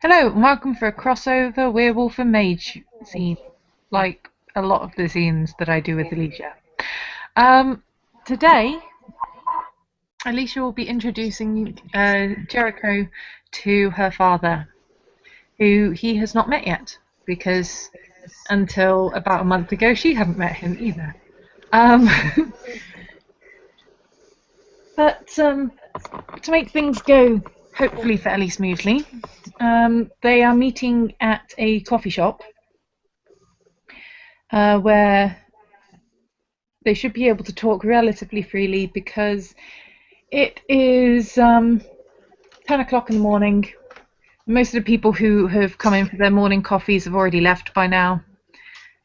Hello, and welcome for a crossover werewolf and mage scene, like a lot of the scenes that I do with Alicia. Um, Today, Alicia will be introducing Jericho to her father, who he has not met yet, because until about a month ago, she hadn't met him either. Um, but to make things go, hopefully fairly smoothly, they are meeting at a coffee shop where they should be able to talk relatively freely because it is 10 o'clock in the morning. Most of the people who have come in for their morning coffees have already left by now,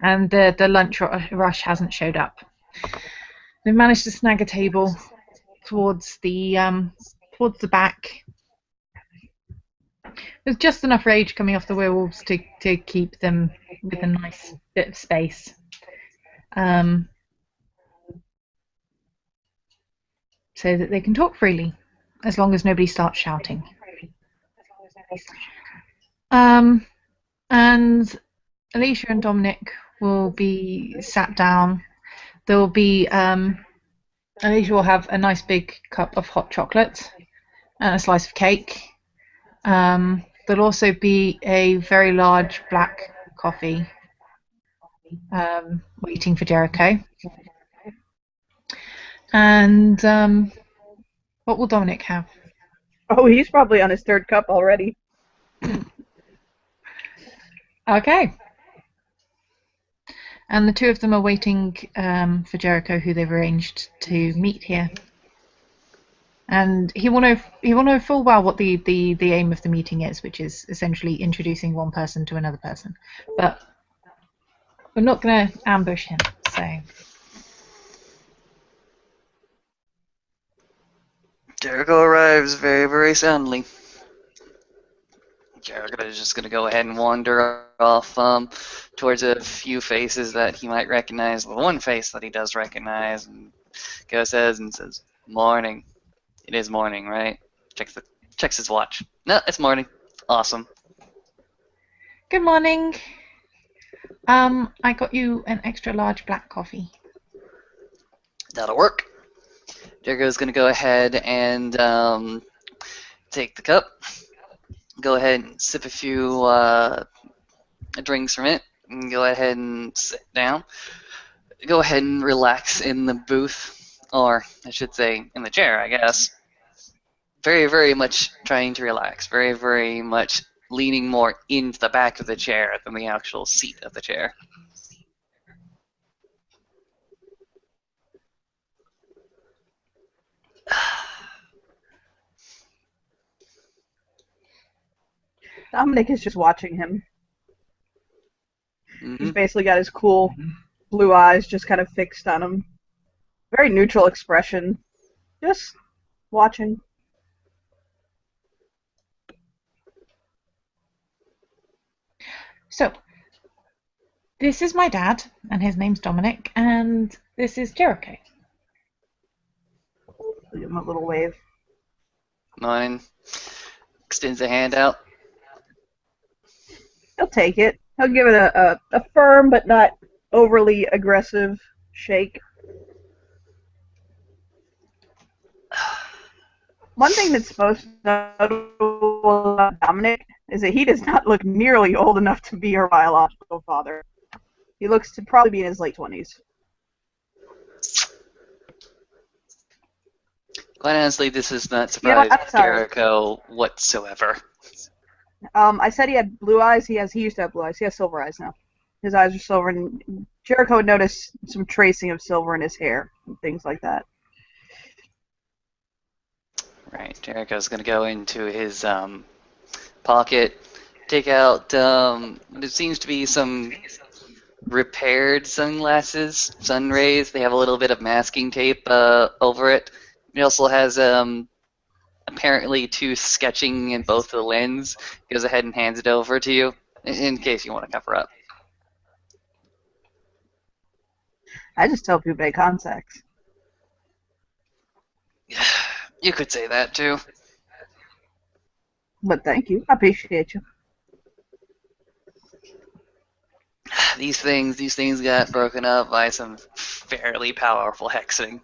and the lunch rush hasn't showed up. They've managed to snag a table towards the back. There's just enough rage coming off the werewolves to keep them with a nice bit of space. Um, so that they can talk freely, as long as nobody starts shouting. Um, and Alicia and Dominic will be sat down. There will be Alicia will have a nice big cup of hot chocolate and a slice of cake. There'll also be a very large black coffee waiting for Jericho. And what will Dominic have? Oh, he's probably on his third cup already. Okay. And the two of them are waiting for Jericho, who they've arranged to meet here. And he will know full well what the aim of the meeting is, which is essentially introducing one person to another person. But we're not going to ambush him. So Jericho arrives very, very soundly. Jericho is just going to go ahead and wander off towards a few faces that he might recognize. The one face that he does recognize, and goes ahead and says, "Morning. It is morning, right?" Checks his watch. No, it's morning. Awesome. good morning. I got you an extra large black coffee. That'll work. Jericho's going to go ahead and take the cup. Go ahead and sip a few drinks from it, and go ahead and sit down. Go ahead and relax in the booth, or I should say in the chair, I guess. Very, very much trying to relax. Very, very much leaning more into the back of the chair than the actual seat of the chair. Dominic is just watching him. He's Mm-hmm. basically got his cool blue eyes just kind of fixed on him. Very neutral expression. Just watching. So this is my dad, and his name's Dominic, and this is Jericho. Give him a little wave. Mine extends a hand out. He'll take it. He'll give it a firm but not overly aggressive shake. One thing that's most notable about Dominic is that he does not look nearly old enough to be her biological father. He looks to probably be in his late 20s. Quite honestly, this is not You know what? surprising I'm sorry. Jericho whatsoever. I said he had blue eyes. He used to have blue eyes. He has silver eyes now. His eyes are silver, and Jericho would notice some tracing of silver in his hair and things like that. Right, Jericho's gonna go into his pocket, take out what it seems to be some repaired sunglasses, sun rays. They have a little bit of masking tape over it. He also has apparently two sketching in both the lens. Goes ahead and hands it over to you in case you want to cover up. I just tell people to make contacts. You could say that too. But thank you. I appreciate you. these things got broken up by some fairly powerful hexing,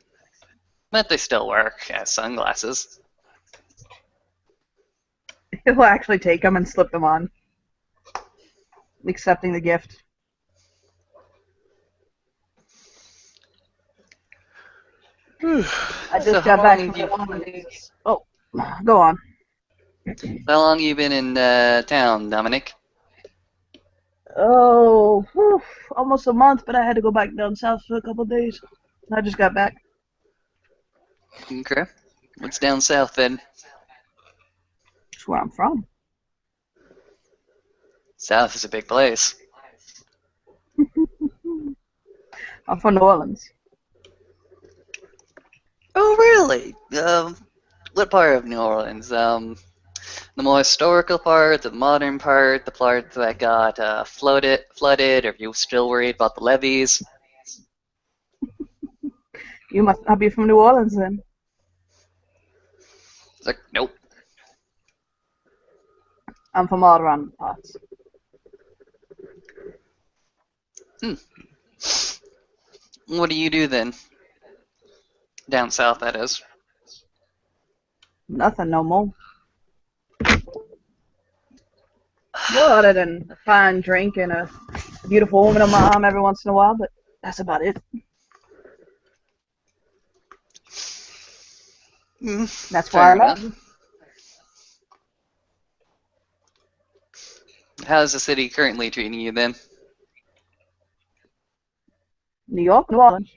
but they still work as sunglasses. He'll actually take them and slip them on, accepting the gift. I So just how got long back have from you the holidays. Oh, go on. how long you been in town, Dominic? Oh, whew, almost a month, but I had to go back down south for a couple of days. I just got back. Okay. What's down south then? That's where I'm from. South is a big place. I'm from New Orleans. Oh, really? What part of New Orleans? The more historical part, the modern part, the part that got flooded, or are you still worried about the levees? You must not be from New Orleans then. It's like, nope. I'm from all around the parts. Hmm. What do you do then? Down south, that is. Nothing no more. Well, other than a fine drink and a beautiful woman on my arm every once in a while, but that's about it. That's why I Fair left. enough. How's the city currently treating you then? New York, New Orleans.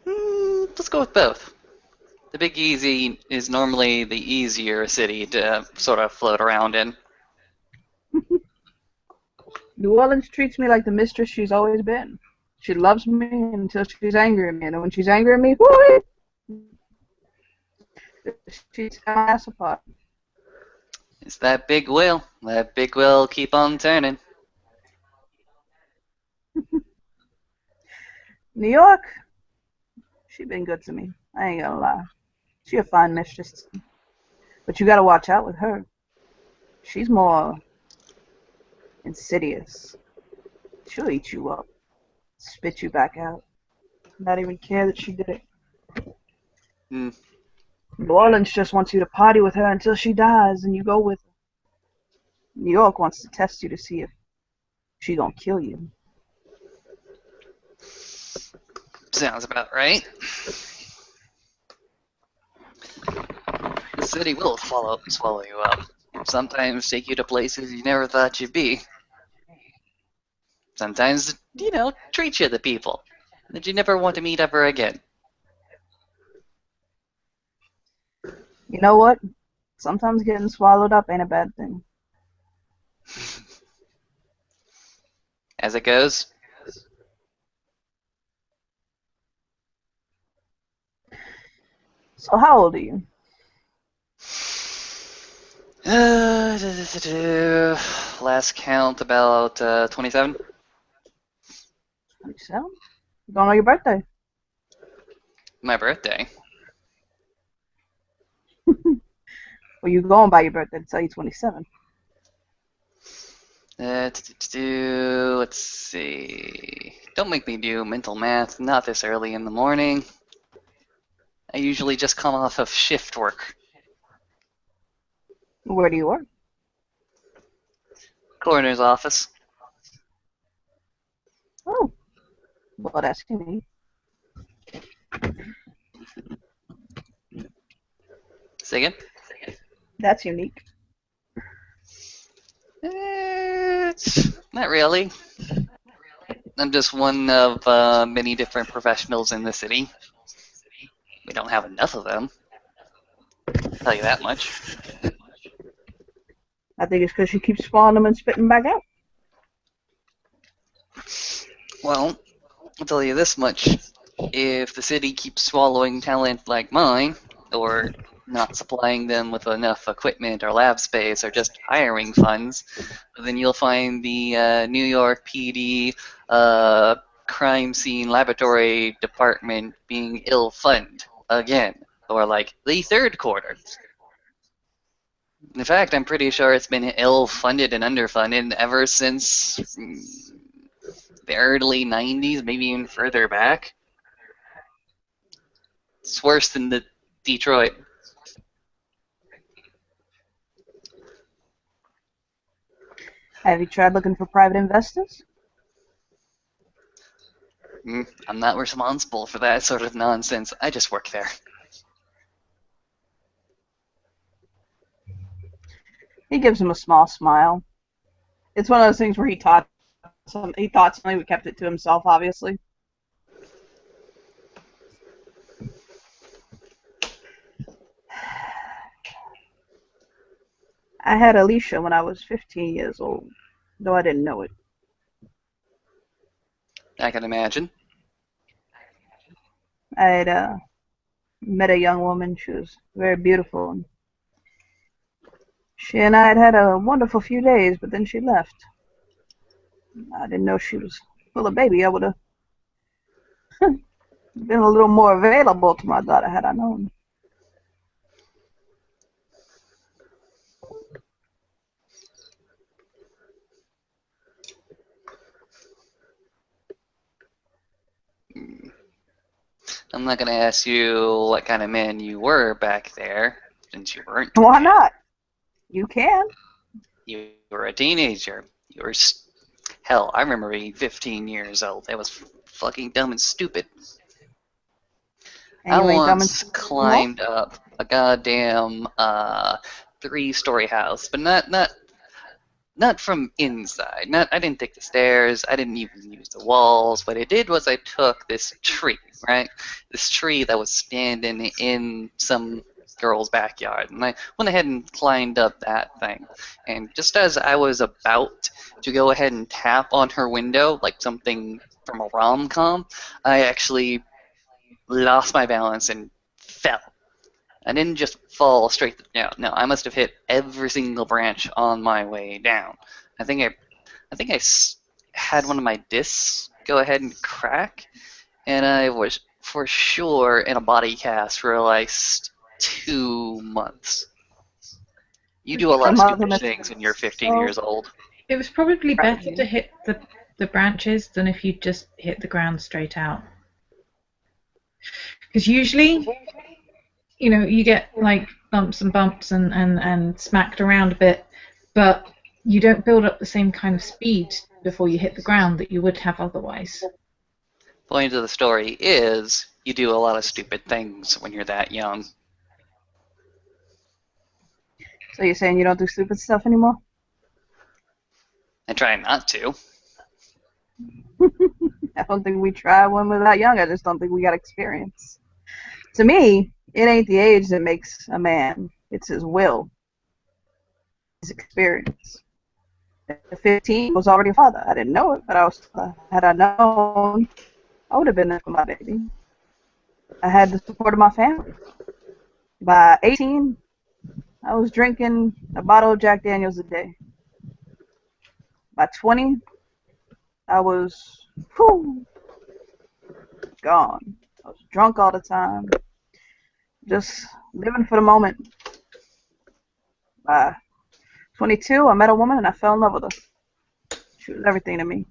Let's go with both. The Big Easy is normally the easier city to sort of float around in. New Orleans treats me like the mistress she's always been. She loves me until she's angry at me, and when she's angry at me, whoo, she tears my ass apart. It's that big wheel. That big wheel keep on turning. New York, she been good to me. I ain't gonna lie. She a fine mistress, but you gotta watch out with her. She's more insidious. She'll eat you up, spit you back out, not even care that she did it. Hmm. New Orleans just wants you to party with her until she dies, and you go with her. New York wants to test you to see if she gonna kill you. Sounds about right. The city will swallow you up. Sometimes take you to places you never thought you'd be. Sometimes, treat you to people that you never want to meet ever again. You know what? Sometimes getting swallowed up ain't a bad thing. As it goes. So how old are you? Last count about 27. 27? You don't know your birthday. My birthday. Well, you going by your birthday to tell you 27. Let's see. Don't make me do mental math. Not this early in the morning. I usually just come off of shift work. Where do you work? Coroner's office. Oh, well, that's unique. Say again? That's unique. Not really. I'm just one of many different professionals in the city. We don't have enough of them. I'll tell you that much. I think it's because you keep spawning them and spitting back out. Well, I'll tell you this much. If the city keeps swallowing talent like mine, or not supplying them with enough equipment or lab space, or just hiring funds, then you'll find the New York PD crime scene laboratory department being ill-funded again, or like the third quarter. In fact, I'm pretty sure it's been ill-funded and underfunded ever since the early 90s, maybe even further back. It's worse than the Detroit. Have you tried looking for private investors? I'm not responsible for that sort of nonsense. I just work there. He gives him a small smile. It's one of those things where he thought something, but kept it to himself, obviously. I had Alicia when I was 15 years old, though I didn't know it. I can imagine. I had met a young woman. She was very beautiful. And she and I had a wonderful few days, but then she left. I didn't know she was full of baby. I would have been a little more available to my daughter had I known. I'm not going to ask you what kind of man you were back there, since you weren't. Why not? You can. You were a teenager. You were. Hell, I remember being 15 years old. That was fucking dumb and stupid. And I you ain't dumb and once stupid anymore? climbed up a goddamn 3-story house, but not from inside. I didn't take the stairs. I didn't even use the walls. What I did was I took this tree, right? This tree that was standing in some girl's backyard, and I went ahead and climbed up that thing. And just as I was about to go ahead and tap on her window, like something from a rom-com, I actually lost my balance and fell. I didn't just fall straight down. No, I must have hit every single branch on my way down. I think I had one of my discs go ahead and crack, and I was for sure in a body cast for like 2 months. You do a lot Her of mother stupid must things have when been you're 15 so years old. It was probably proud of better to you. hit the branches than if you just hit the ground straight out. Because usually, you get like bumps and bumps and smacked around a bit, but you don't build up the same kind of speed before you hit the ground that you would have otherwise. Point of the story is you do a lot of stupid things when you're that young. So you're saying you don't do stupid stuff anymore? I try not to. I don't think we try when we're that young. I just don't think we got experience. To me, it ain't the age that makes a man. It's his will, his experience. At 15, I was already a father. I didn't know it, but had I known, I would have been there for my baby. I had the support of my family. By 18, I was drinking a bottle of Jack Daniels a day. By 20, I was gone. I was drunk all the time, just living for the moment. By 22, I met a woman and I fell in love with her. She was everything to me.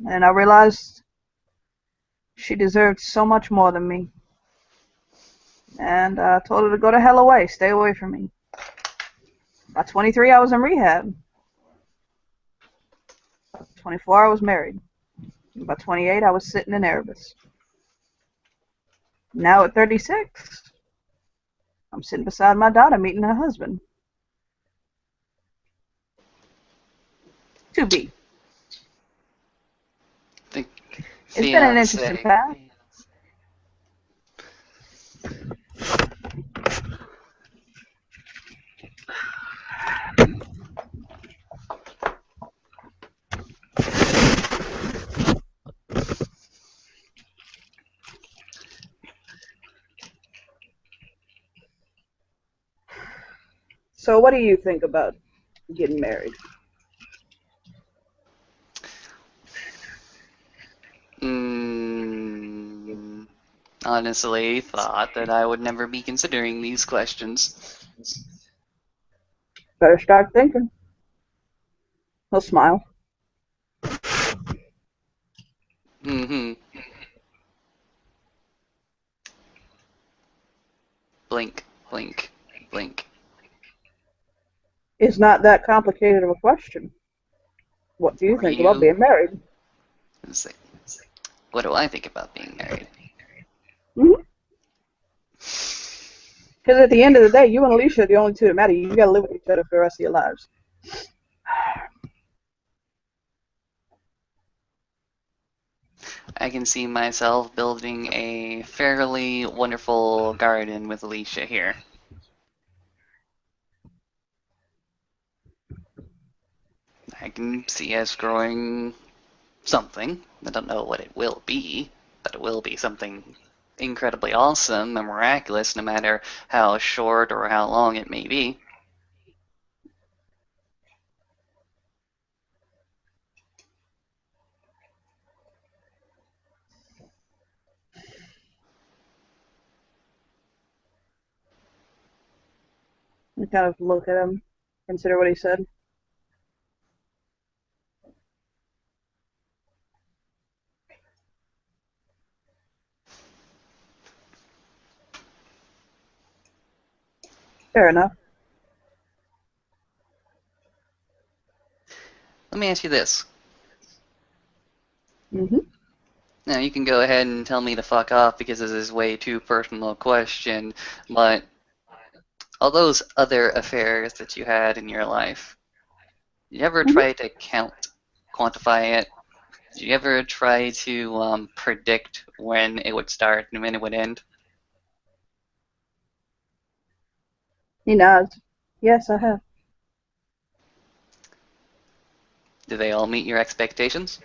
And I realized she deserved so much more than me. And I told her to go the hell away, stay away from me. By 23, I was in rehab. By 24, I was married. And by 28, I was sitting in Erebus. Now at 36, I'm sitting beside my daughter meeting her husband. To be. The It's been an interesting fiance. path. So what do you think about getting married? Honestly, thought that I would never be considering these questions. Better start thinking. He'll smile. Mm-hmm. Blink, blink, blink. It's not that complicated of a question. What do you For think about you, being married? it's like, what do I think about being married? Because at the end of the day, you and Alicia are the only two that matter. You gotta live with each other for the rest of your lives. I can see myself building a fairly wonderful garden with Alicia here. I can see us growing something. I don't know what it will be, but it will be something incredibly awesome and miraculous, no matter how short or how long it may be. You kind of look at him, consider what he said. Fair enough. Let me ask you this. hmm Now, you can go ahead and tell me to fuck off because this is way too personal a question, but all those other affairs that you had in your life, did you ever hmm try to quantify it? Did you ever try to predict when it would start and when it would end? He nods. Yes, I have. Did they all meet your expectations?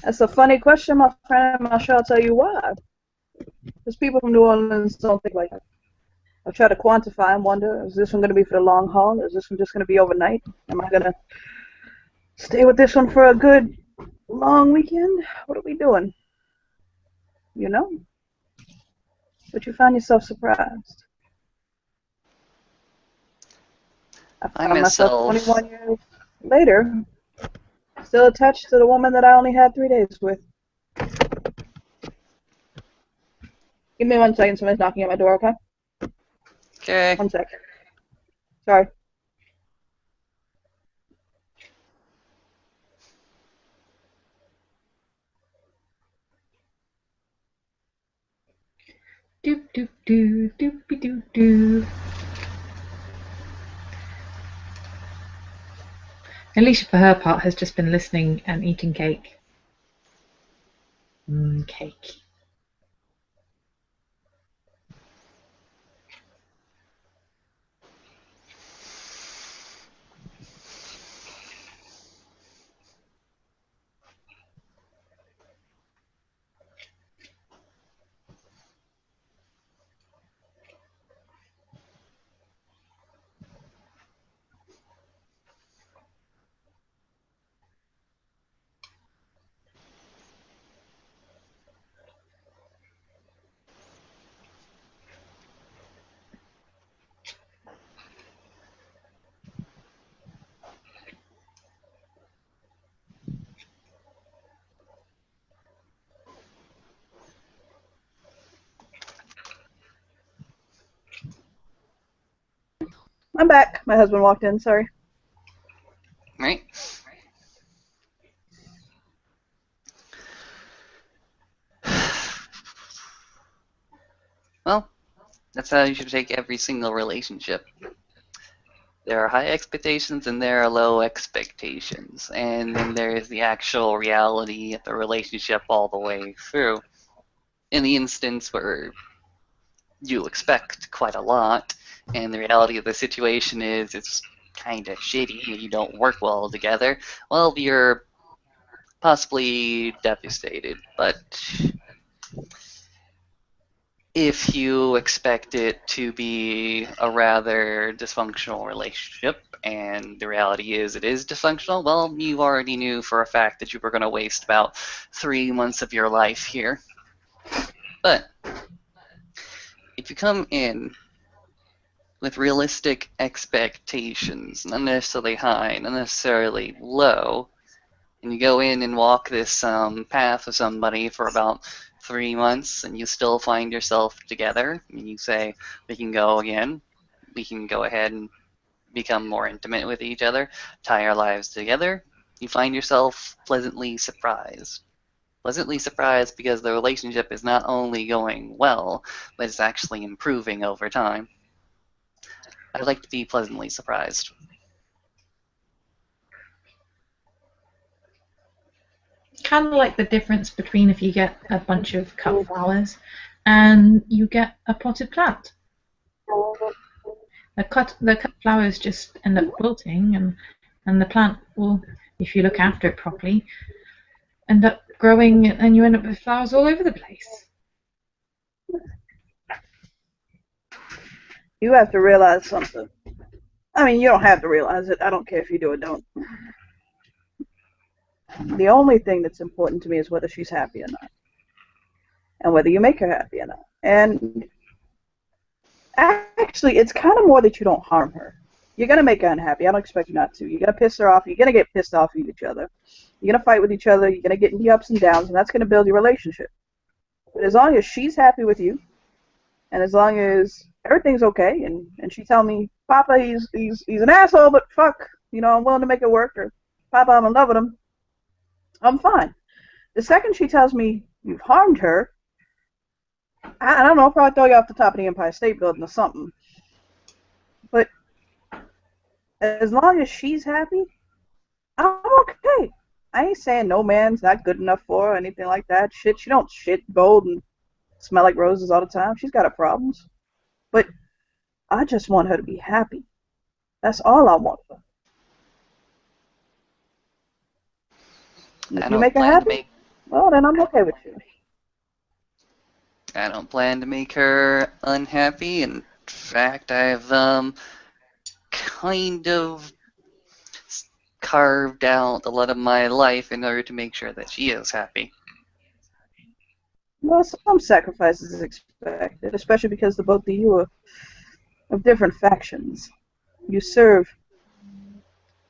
That's a funny question, my friend. I'm not sure I'll tell you why. Because people from New Orleans don't think like that. I've tried to quantify and wonder, is this one going to be for the long haul? Is this one just going to be overnight? Am I going to stay with this one for a good long weekend? What are we doing? You know? But you find yourself surprised. I I found myself myself, 21 years later, still attached to the woman that I only had 3 days with. Give me 1 second, somebody's knocking at my door, okay? okay. 1 second. Sorry. Doop doop doo doopy doo doo. Alicia, for her part, has just been listening and eating cake. Cake. I'm back. My husband walked in, sorry. Right? Well, that's how you should take every single relationship. There are high expectations and there are low expectations. And then there is the actual reality of the relationship all the way through. In the instance where you expect quite a lot, and the reality of the situation is it's kind of shitty and you don't work well together, well, you're possibly devastated. But if you expect it to be a rather dysfunctional relationship, and the reality is it is dysfunctional, well, you already knew for a fact that you were going to waste about 3 months of your life here. But if you come in with realistic expectations, not necessarily high, not necessarily low, And you go in and walk this path with somebody for about 3 months, and you still find yourself together, and you say, we can go again. We can go ahead and become more intimate with each other, tie our lives together. You find yourself pleasantly surprised. Pleasantly surprised because the relationship is not only going well, but it's actually improving over time. I'd like to be pleasantly surprised. Kind of like the difference between if you get a bunch of cut flowers and you get a potted plant. The cut flowers just end up wilting, and the plant will, if you look after it properly, end up growing, and you end up with flowers all over the place. You have to realize something. I mean, you don't have to realize it. I don't care if you do or don't. The only thing that's important to me is whether she's happy or not, and whether you make her happy or not. And actually, it's kind of more that you don't harm her. You're going to make her unhappy. I don't expect you not to. You're going to piss her off. You're going to get pissed off with each other. You're going to fight with each other. You're going to get in the ups and downs, and that's going to build your relationship. But as long as she's happy with you, and as long as everything's okay, and she tell me, Papa, he's an asshole, but fuck, I'm willing to make it work, or Papa, I'm in love with him, I'm fine. The second she tells me you've harmed her, I don't know, I'll probably throw you off the top of the Empire State Building or something. But as long as she's happy, I'm okay. I ain't saying no man's not good enough for her or anything like that. She don't shit gold and smell like roses all the time. She's got her problems. But I just want her to be happy. That's all I want for her. If you make her happy, well, then I'm okay with you. I don't plan to make her unhappy. In fact, I've kind of carved out a lot of my life in order to make sure that she is happy. Well, some sacrifices is expected, especially because the both of you are of different factions. You serve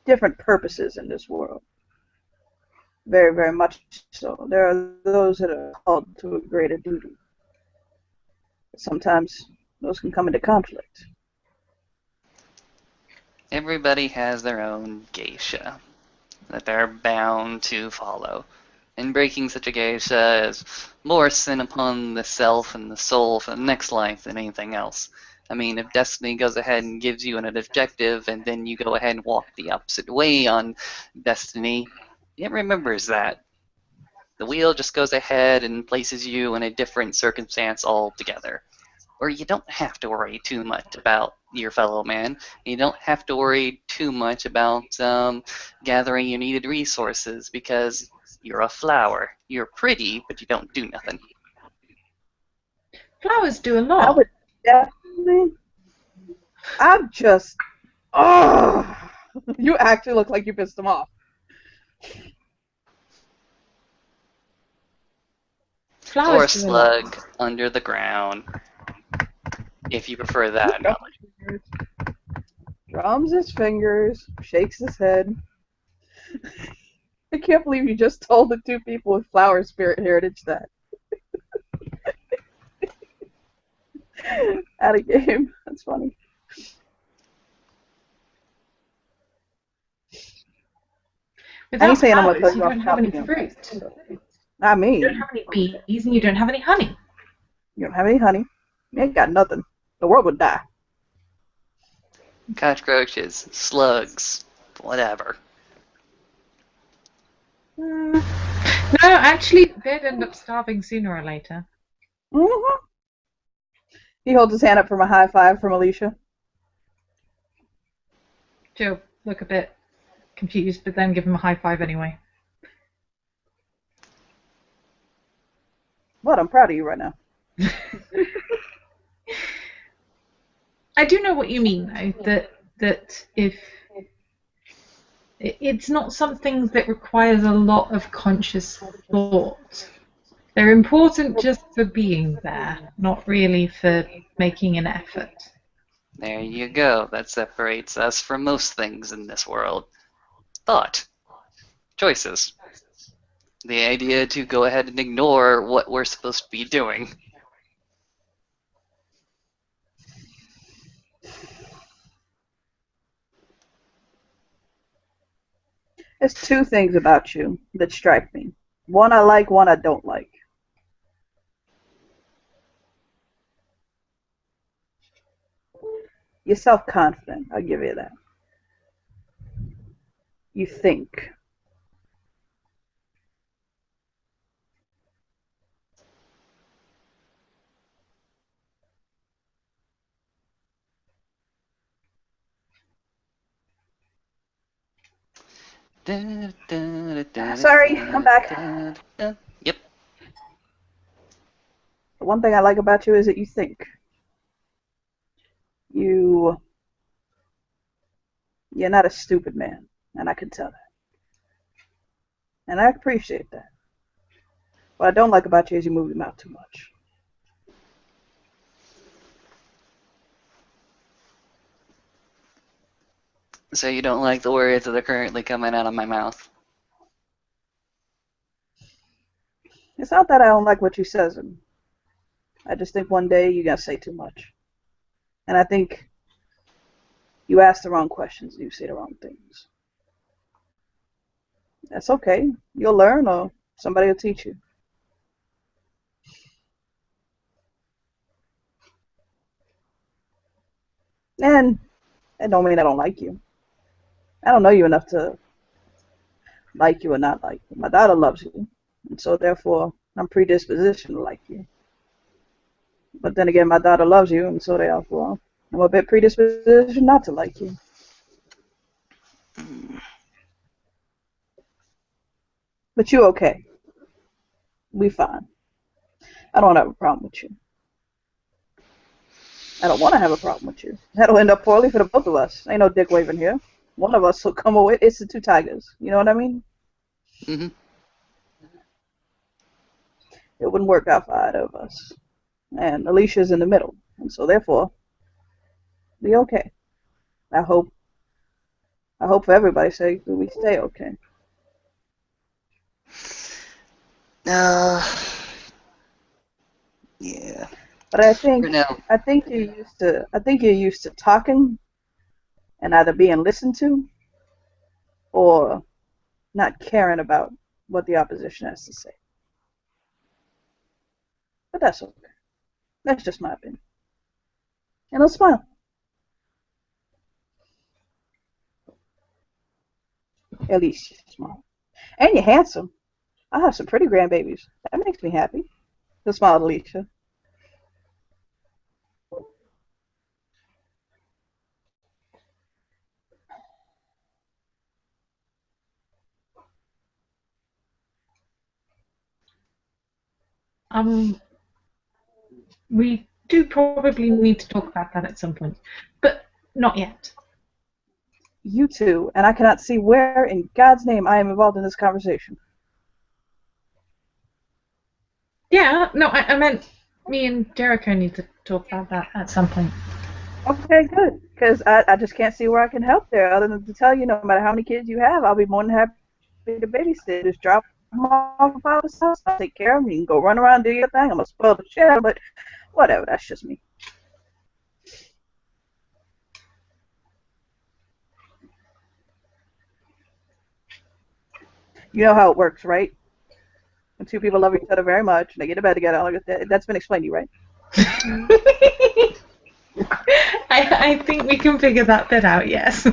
different purposes in this world. Very, very much so. There are those that are called to a greater duty. Sometimes those can come into conflict. Everybody has their own geisha that they're bound to follow. And breaking such a geisha is more sin upon the self and the soul for the next life than anything else. I mean, if destiny goes ahead and gives you an objective and then you go ahead and walk the opposite way on destiny, it remembers that. The wheel just goes ahead and places you in a different circumstance altogether. Or you don't have to worry too much about your fellow man. You don't have to worry too much about gathering your needed resources because you're a flower. You're pretty, but you don't do nothing. Flowers do a I lot. would definitely. I'm just. Oh! You actually look like you pissed them off. Or a Flowers do a lot. slug under the ground, if you prefer that analogy. Drums his fingers, shakes his head. I can't believe you just told the two people with flower spirit heritage that. Out of game. That's funny. I ain't Without saying I'm flowers, gonna you don't have any fruit. Not me. You don't have any bees, and you don't have any honey. You don't have any honey. You ain't got nothing. The world would die. Cockroaches, slugs, whatever. No, actually, they'd end up starving sooner or later. Mm-hmm. He holds his hand up from a high five from Alicia. Joe look a bit confused, but then give him a high five anyway. What? I'm proud of you right now. I do know what you mean, though, that if it's not something that requires a lot of conscious thought. They're important just for being there, not really for making an effort. There you go. That separates us from most things in this world. Thought. Choices. The idea to go ahead and ignore what we're supposed to be doing. There's two things about you that strike me. One I like, one I don't like. You're self-confident. I'll give you that. You think. Sorry, I'm back. Yep. The one thing I like about you is that you think. You're not a stupid man, and I can tell that. And I appreciate that. What I don't like about you is you move your mouth too much. So you don't like the words that are currently coming out of my mouth? It's not that I don't like what you says. I just think one day you're going to say too much. And I think you ask the wrong questions and you say the wrong things. That's okay. You'll learn or somebody will teach you. And it don't mean I don't like you. I don't know you enough to like you or not like you. My daughter loves you. And so therefore I'm predispositioned to like you. But then again, my daughter loves you, and so therefore I'm a bit predispositioned not to like you. But you okay. We fine. I don't have a problem with you. I don't want to have a problem with you. That'll end up poorly for the both of us. Ain't no dick waving here. One of us will come away. It's the two tigers. You know what I mean? Mm-hmm. It wouldn't work out for either of us. And Alicia's in the middle. And so therefore, be okay. I hope for everybody's sake that we stay okay. Yeah. But I think For now. you're used to talking and either being listened to or not caring about what the opposition has to say. But that's okay. That's just my opinion. And I'll smile. At least you smile. And you're handsome. I have some pretty grandbabies. That makes me happy. He'll smile at Alicia. We do probably need to talk about that at some point, but not yet. You two, and I cannot see where in God's name I am involved in this conversation. Yeah, no, I meant me and Jericho need to talk about that at some point. Okay, good. Because I just can't see where I can help there other than to tell you no matter how many kids you have, I'll be more than happy to babysit. Just drop them off at Papa's house. I'll take care of them. You can go run around, do your thing. I'm going to spoil the shit out, but whatever. That's just me. You know how it works, right? When two people love each other very much and they get to bed together, that's been explained to you, right? I think we can figure that bit out, yes.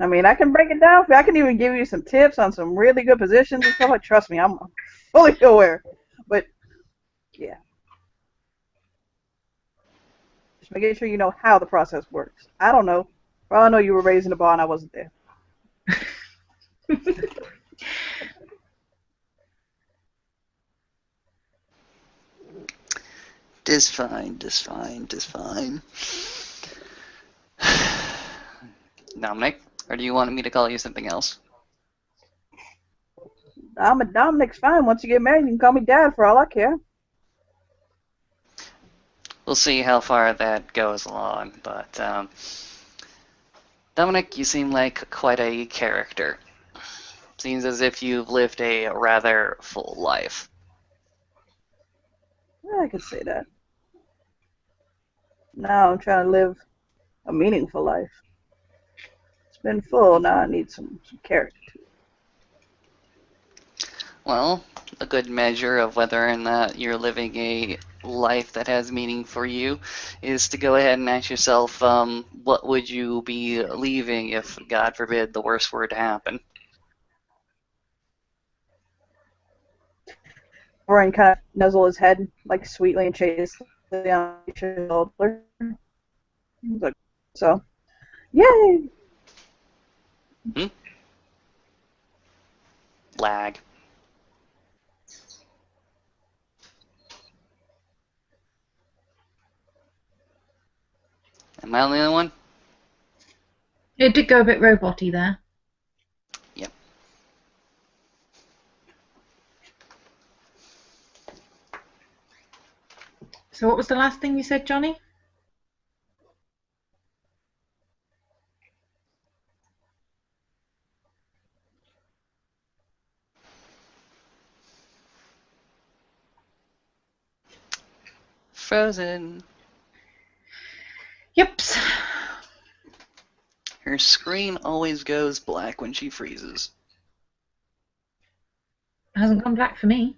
I mean, I can break it down. I can even give you some tips on some really good positions and stuff. Like, trust me, I'm fully aware. But, yeah. Just making sure you know how the process works. I don't know. For all I know, you were raised in a bar and I wasn't there. Just fine, just fine, just fine. Dominic, or do you want me to call you something else? Dominic's fine. Once you get married, you can call me Dad for all I care. We'll see how far that goes along, but Dominic, you seem like quite a character. Seems as if you've lived a rather full life. I could say that. Now I'm trying to live a meaningful life. It's been full, now I need some character to it. Well, a good measure of whether or not you're living a life that has meaning for you is to go ahead and ask yourself, what would you be leaving if, God forbid, the worst were to happen? Brian kind of nuzzle his head, like, sweetly and chastely on each shoulder. He's like, so, yay! Hmm? Lag. Am I the only one? It did go a bit robot-y there. Yep. So what was the last thing you said, Johnny? Frozen. Yep. Her screen always goes black when she freezes. It hasn't come back for me.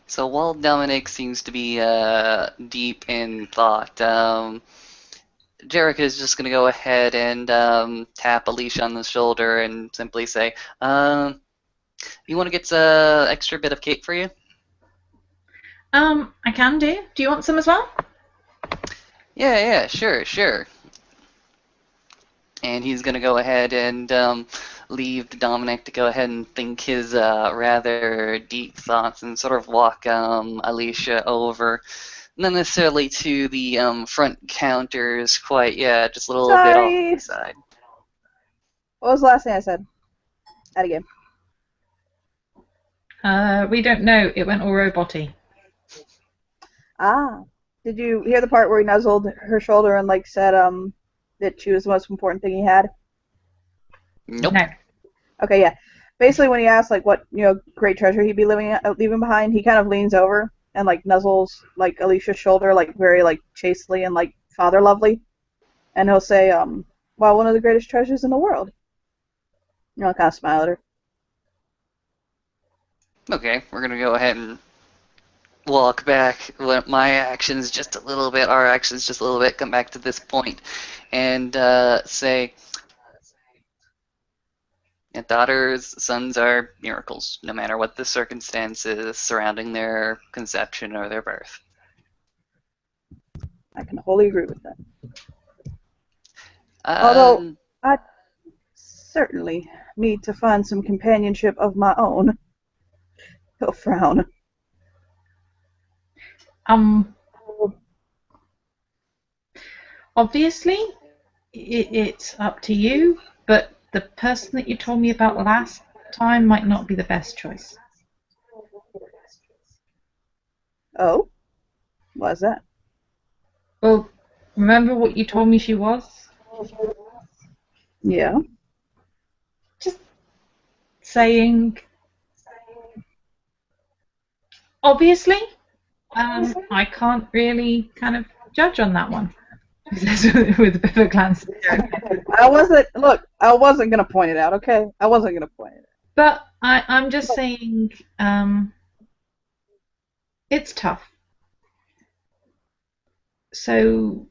So while Dominic seems to be deep in thought, Jericho is just going to go ahead and tap Alicia on the shoulder and simply say, you want to get an extra bit of cake for you? I can do. Do you want some as well? Yeah, sure. And he's going to go ahead and leave Dominic to go ahead and think his rather deep thoughts and sort of walk Alicia over. Not necessarily to the front counters quite yet, just a little bit off to Sorry! the side. What was the last thing I said? That again. We don't know. It went all robot-y. Ah. Did you hear the part where he nuzzled her shoulder and, like, said, that she was the most important thing he had? Nope. No. Okay, yeah. Basically, when he asks, like, what, great treasure he'd be leaving behind, he kind of leans over and, like, nuzzles, like, Alicia's shoulder, like, very, like, chastely and, like, father lovely. And he'll say, well, one of the greatest treasures in the world. Kind of smile at her. Okay, we're gonna go ahead and walk back. Let my actions just a little bit, our actions just a little bit, come back to this point, and say, daughters, sons are miracles, no matter what the circumstances surrounding their conception or their birth. I can wholly agree with that. Although, I certainly need to find some companionship of my own. He'll frown. Obviously, it's up to you, but the person that you told me about last time might not be the best choice. Oh? Why's that? Well, remember what you told me she was? Yeah. Just saying. Obviously, I can't really kind of judge on that one. With a bit of a glance. I wasn't going to point it out, okay? I wasn't going to point it out. But I'm just saying, it's tough. So...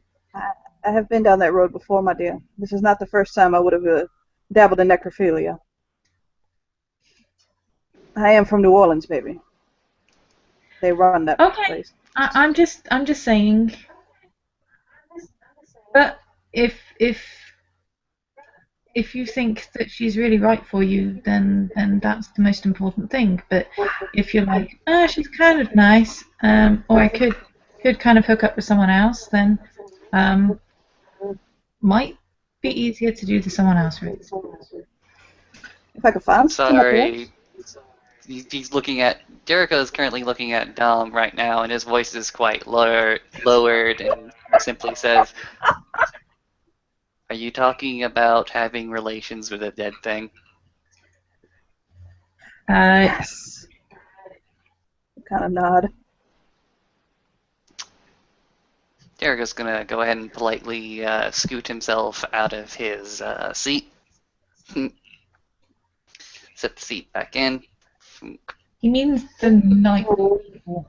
I have been down that road before, my dear. This is not the first time I would have dabbled in necrophilia. I am from New Orleans, baby. They run that place. I'm just saying. But if you think that she's really right for you, then that's the most important thing. But if you're like, she's kind of nice, or I could kind of hook up with someone else, then um, might be easier to do to someone else with. If I could I'm find someone else. sorry. He's looking at Jericho is currently looking at Dom right now, and his voice is quite lowered, and simply says, "Are you talking about having relations with a dead thing?" Yes. Kind of nod. Jericho's gonna go ahead and politely scoot himself out of his seat, set the seat back in. He means the night before.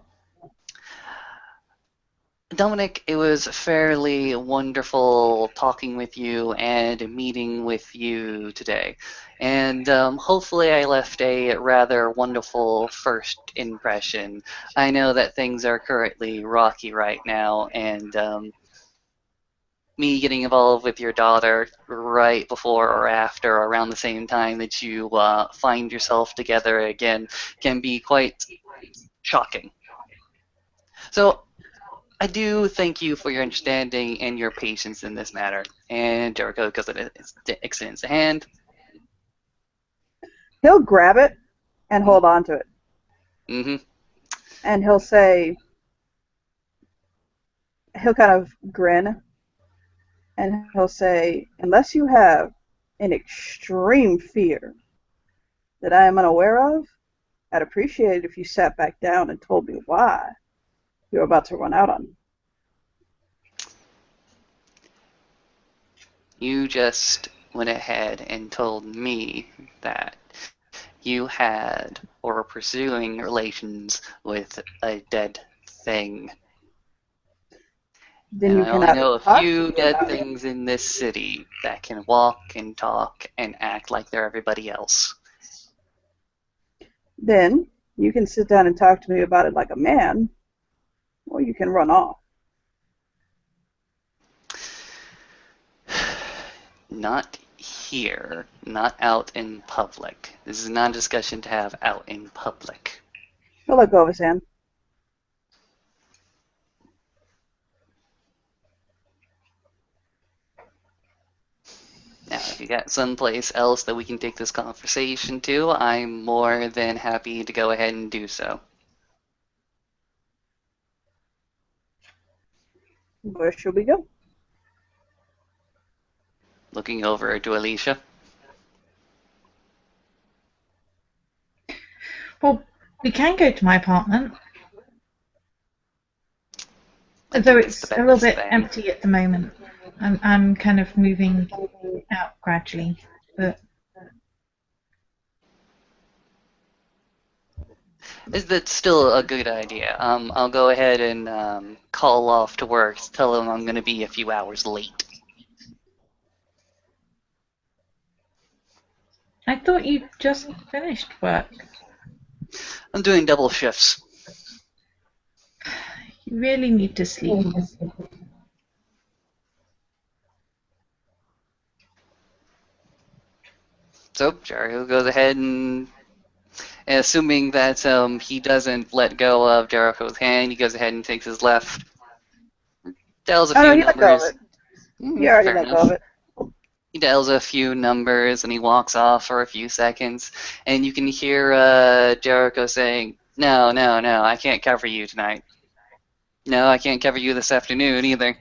Dominic, it was fairly wonderful talking with you and meeting with you today. And hopefully, I left a rather wonderful first impression. I know that things are currently rocky right now, and me getting involved with your daughter right before or after, around the same time that you find yourself together again, can be quite shocking. So, I do thank you for your understanding and your patience in this matter. And Jericho goes and extends a hand. He'll grab it and hold on to it. Mm-hmm. And he'll say, he'll kind of grin, and he'll say, unless you have an extreme fear that I am unaware of, I'd appreciate it if you sat back down and told me why you're about to run out on me. You just went ahead and told me that you had or were pursuing relations with a dead thing. Then And you I only cannot know a talk to few me dead about it. things in this city that can walk and talk and act like they're everybody else. Then you can sit down and talk to me about it like a man, or you can run off. Not here, not out in public. This is not a discussion to have out in public. He'll let go of his hand. Now, if you got someplace else that we can take this conversation to, I'm more than happy to go ahead and do so. Where should we go? Looking over to Alicia. Well, we can go to my apartment, I although think that's the it's a little best bit thing. empty at the moment. I'm kind of moving out gradually, but That's still a good idea. I'll go ahead and call off to work, tell them I'm going to be a few hours late. I thought you just finished work. I'm doing double shifts. You really need to sleep. So Jericho goes ahead and assuming that he doesn't let go of Jericho's hand, he goes ahead and takes his left, dials a Oh no, few he let go of numbers. it. He already Fair let go of enough. it. He dials a few numbers and he walks off for a few seconds, and you can hear Jericho saying, "No, no, no, I can't cover you tonight. No, I can't cover you this afternoon either.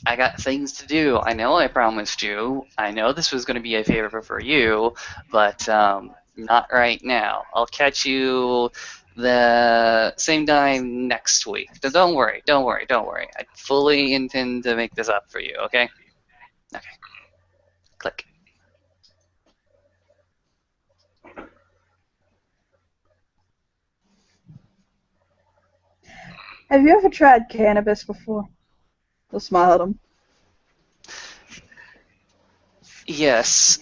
I got things to do. I know I promised you. I know this was going to be a favor for you, but not right now. I'll catch you the same time next week. So don't worry, don't worry, don't worry. I fully intend to make this up for you, okay? Okay. Click. Have you ever tried cannabis before? He'll smile at him. Yes.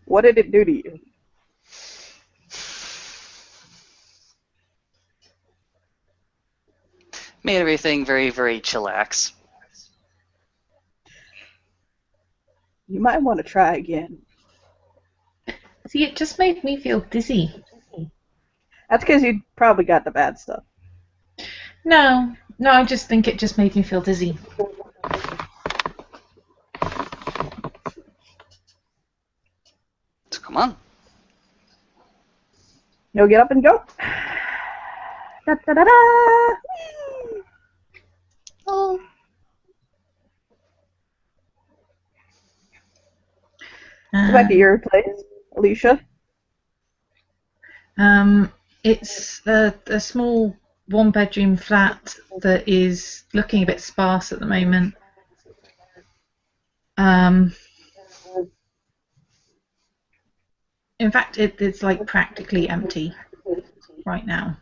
What did it do to you? Made everything very, very chillax. You might want to try again. See, it just made me feel dizzy. That's because you probably got the bad stuff. No, I just think it just made me feel dizzy. So come on. You'll get up and go. Da, da, da, da. Oh. So back at your place, Alicia. It's a small one-bedroom flat that is looking a bit sparse at the moment. In fact, it's like practically empty right now.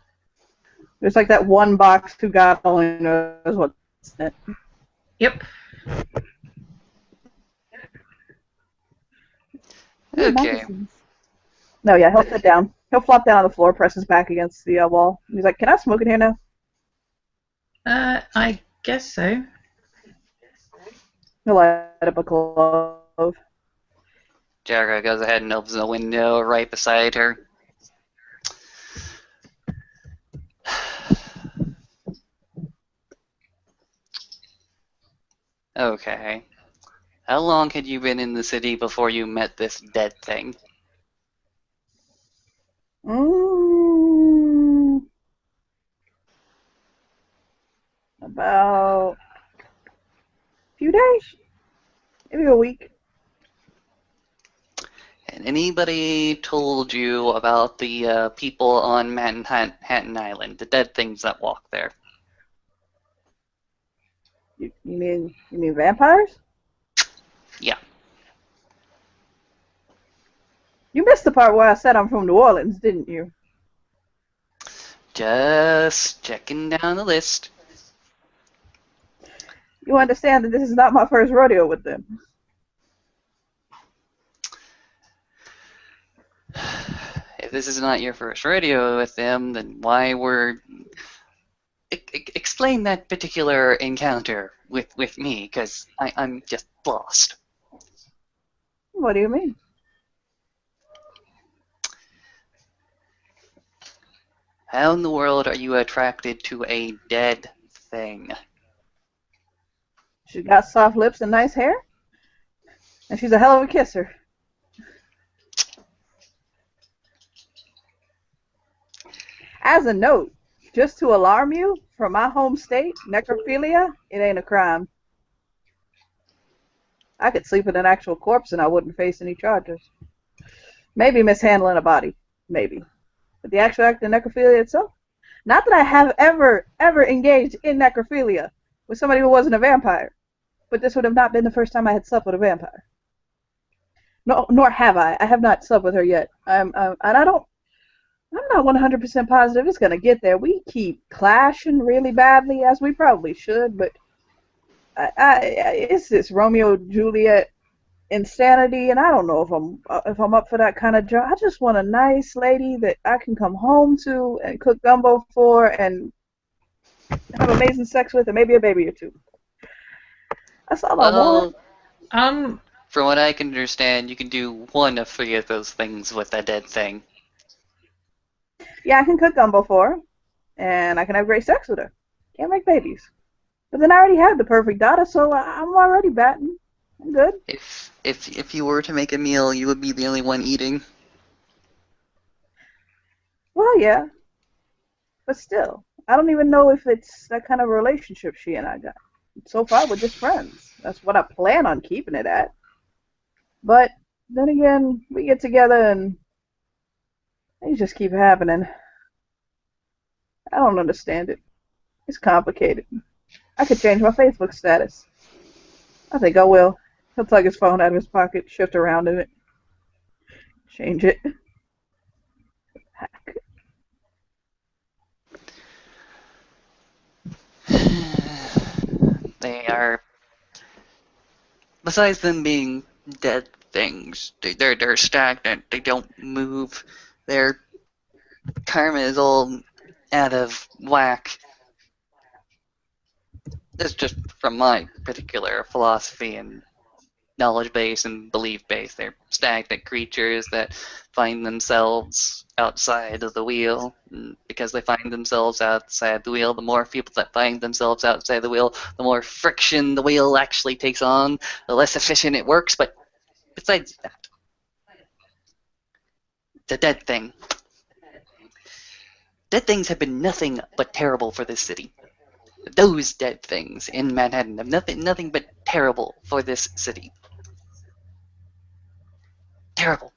There's like that one box who God only knows what's in it. Yep. Okay. No, yeah, he'll sit down. He'll flop down on the floor, press his back against the wall. He's like, "Can I smoke in here now?" I guess so. He'll light up a clove. Jericho goes ahead and opens the window right beside her. Okay. How long had you been in the city before you met this dead thing? About a few days, maybe a week. And anybody told you about the people on Manhattan Island, the dead things that walk there? You mean vampires? Yeah. You missed the part where I said I'm from New Orleans, didn't you? Just checking down the list. You understand that this is not my first rodeo with them. If this is not your first rodeo with them, then why were... Explain that particular encounter with me, because I'm just lost. What do you mean? How in the world are you attracted to a dead thing? She's got soft lips and nice hair, and she's a hell of a kisser. As a note, just to alarm you, from my home state, necrophilia, it ain't a crime. I could sleep with an actual corpse and I wouldn't face any charges. Maybe mishandling a body, maybe. But the actual act of necrophilia itself? Not that I have ever engaged in necrophilia with somebody who wasn't a vampire, but this would have not been the first time I had slept with a vampire. No, nor have I. I have not slept with her yet. And I'm not 100% positive it's going to get there. We keep clashing really badly, as we probably should, but it's this Romeo Juliet insanity, and I don't know if I'm up for that kind of job. I just want a nice lady that I can come home to and cook gumbo for and have amazing sex with, and maybe a baby or two. That's all I want. From what I can understand, you can do one of three of those things with a dead thing. Yeah, I can cook gumbo for her, and I can have great sex with her. Can't make babies. But then I already have the perfect daughter, so I'm already batting. I'm good. If you were to make a meal, you would be the only one eating. Well, yeah. But still, I don't even know if it's that kind of relationship she and I got. So far, we're just friends. That's what I plan on keeping it at. But then again, we get together and things just keep happening. I don't understand it. It's complicated. I could change my Facebook status. I think I will. He'll tug his phone out of his pocket, shift around in it, change it. Hack. They are, besides them being dead things, they're stagnant. They don't move. Their karma is all out of whack. That's just from my particular philosophy and knowledge base and belief base. They're stagnant creatures that find themselves outside of the wheel. And because they find themselves outside the wheel, the more people that find themselves outside the wheel, the more friction the wheel actually takes on, the less efficient it works. But besides that, the dead thing. Dead things have been nothing but terrible for this city. Those dead things in Manhattan have nothing but terrible for this city. Terrible.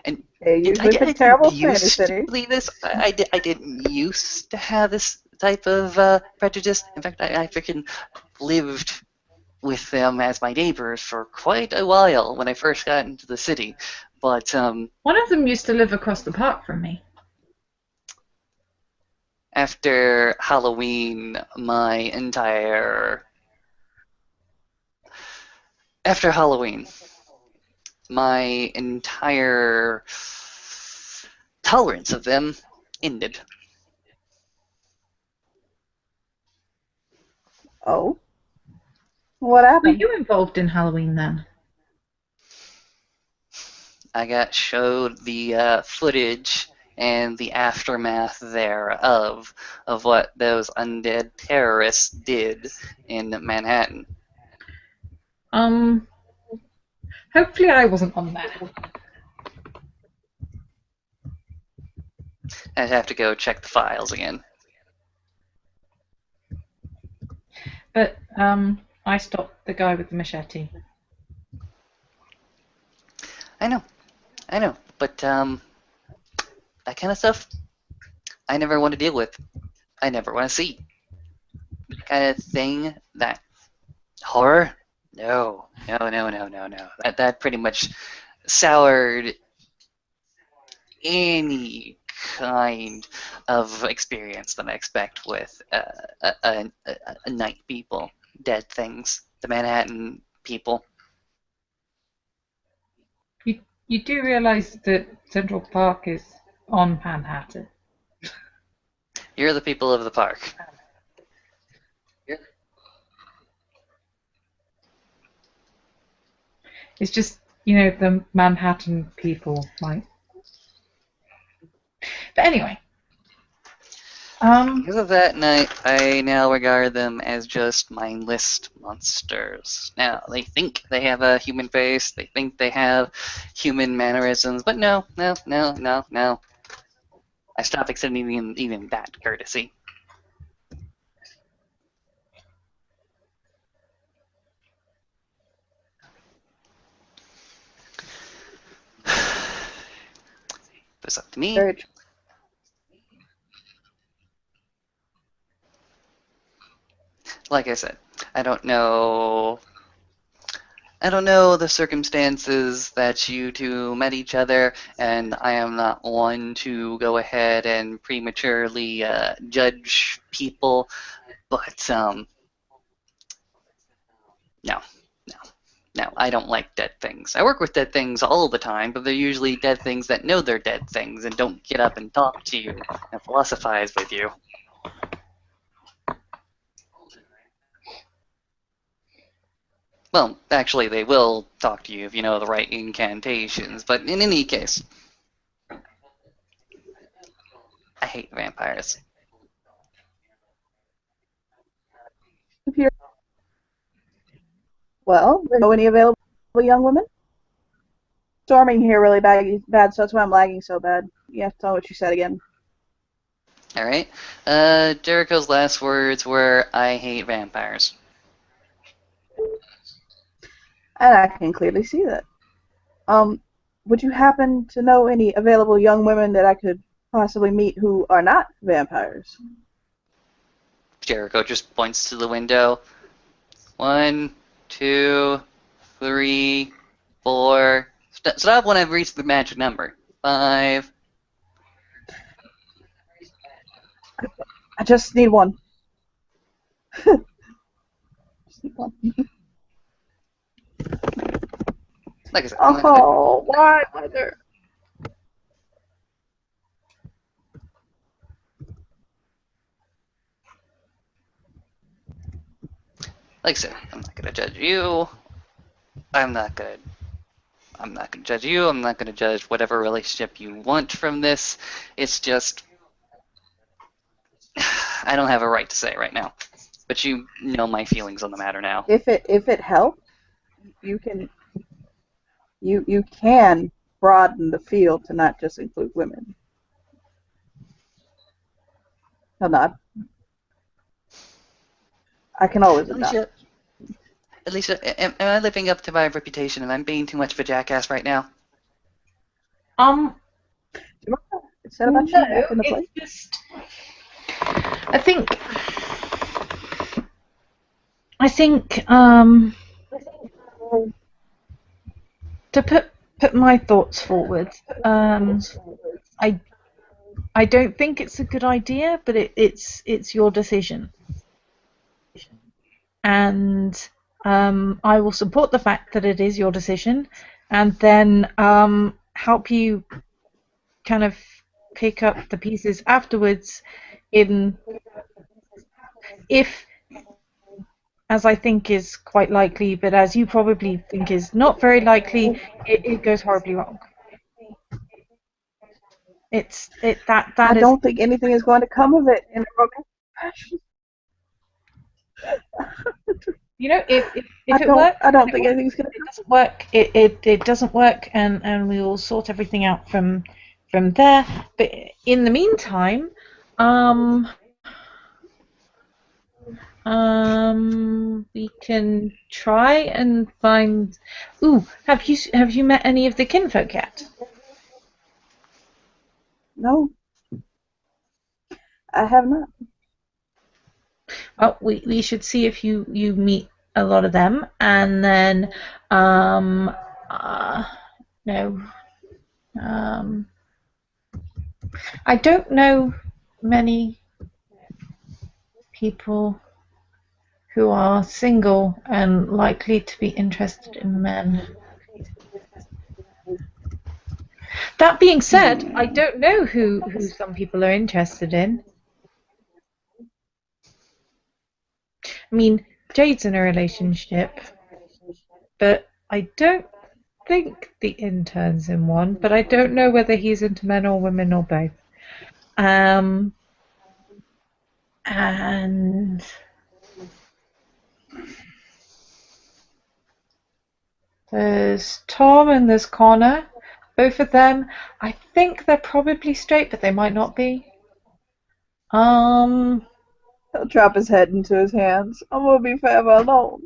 And They I, usually I pick didn't terrible for any used to city. believe this. I didn't used to have this type of prejudice. In fact, I freaking lived with them as my neighbors for quite a while when I first got into the city. But One of them used to live across the park from me. after Halloween, my entire tolerance of them ended. Oh, what Were happened? you involved in Halloween then? I got showed the footage and the aftermath thereof of what those undead terrorists did in Manhattan. Hopefully I wasn't on there. I'd have to go check the files again. But I stopped the guy with the machete. I know, but that kind of stuff I never want to deal with. I never want to see. The kind of thing that horror? No. That pretty much soured any kind of experience that I expect with night people, dead things, the Manhattan people. You do realise that Central Park is on Manhattan. You're the people of the park. It's just, the Manhattan people might. But anyway. Because of that night, I now regard them as just mindless monsters. Now, they think they have a human face, they think they have human mannerisms, but no. I stopped extending even that courtesy. If it's up to me, Very true. like I said, I don't know the circumstances that you two met each other, and I am not one to go ahead and prematurely judge people, but no, no, I don't like dead things. I work with dead things all the time, but they're usually dead things that know they're dead things and don't get up and talk to you and philosophize with you. Well, actually, they will talk to you if you know the right incantations, but in any case, I hate vampires. If you're well, know any available young women? Storming here really bad, so that's why I'm lagging so bad. You have to tell me what you said again. Alright? Jericho's last words were, I hate vampires. And I can clearly see that. Would you happen to know any available young women that I could possibly meet who are not vampires? Jericho just points to the window. 1, 2, 3, 4. Stop when I've reached the magic number. 5. I just need one. Just need one. Like I said, Oh, why, mother? Like I said, I'm not gonna judge you. I'm not gonna judge you. I'm not gonna judge whatever relationship you want from this. It's just I don't have a right to say right now. But you know my feelings on the matter now. If it helps, you can you can broaden the field to not just include women. No, not. I can always adopt. Alicia, am I living up to my reputation? Am I being too much of a jackass right now? Um, Instead about no, you back in the it's place. just, I think, I think, to put my thoughts forward, I I don't think it's a good idea, but it's your decision, and I will support the fact that it is your decision, and then help you kind of pick up the pieces afterwards, in if, as I think is quite likely, but as you probably think is not very likely, it goes horribly wrong. That I is, don't think anything is going to come of it in a romantic fashion. if it works, I then don't it think works. anything's going If to it doesn't work, it doesn't work, and we will sort everything out from there. But in the meantime, um, we can try and find. Ooh, have you met any of the kinfolk yet? No, I have not. Well, we should see if you meet a lot of them, and then um, uh, no, um, I don't know many people who are single and likely to be interested in men. That being said, I don't know who some people are interested in. I mean, Jade's in a relationship, but I don't think the intern's in one, but I don't know whether he's into men or women or both. Um, and there's Tom and there's Connor. Both of them, I think they're probably straight, but they might not be. Um, He'll drop his head into his hands. I'm going to be forever alone.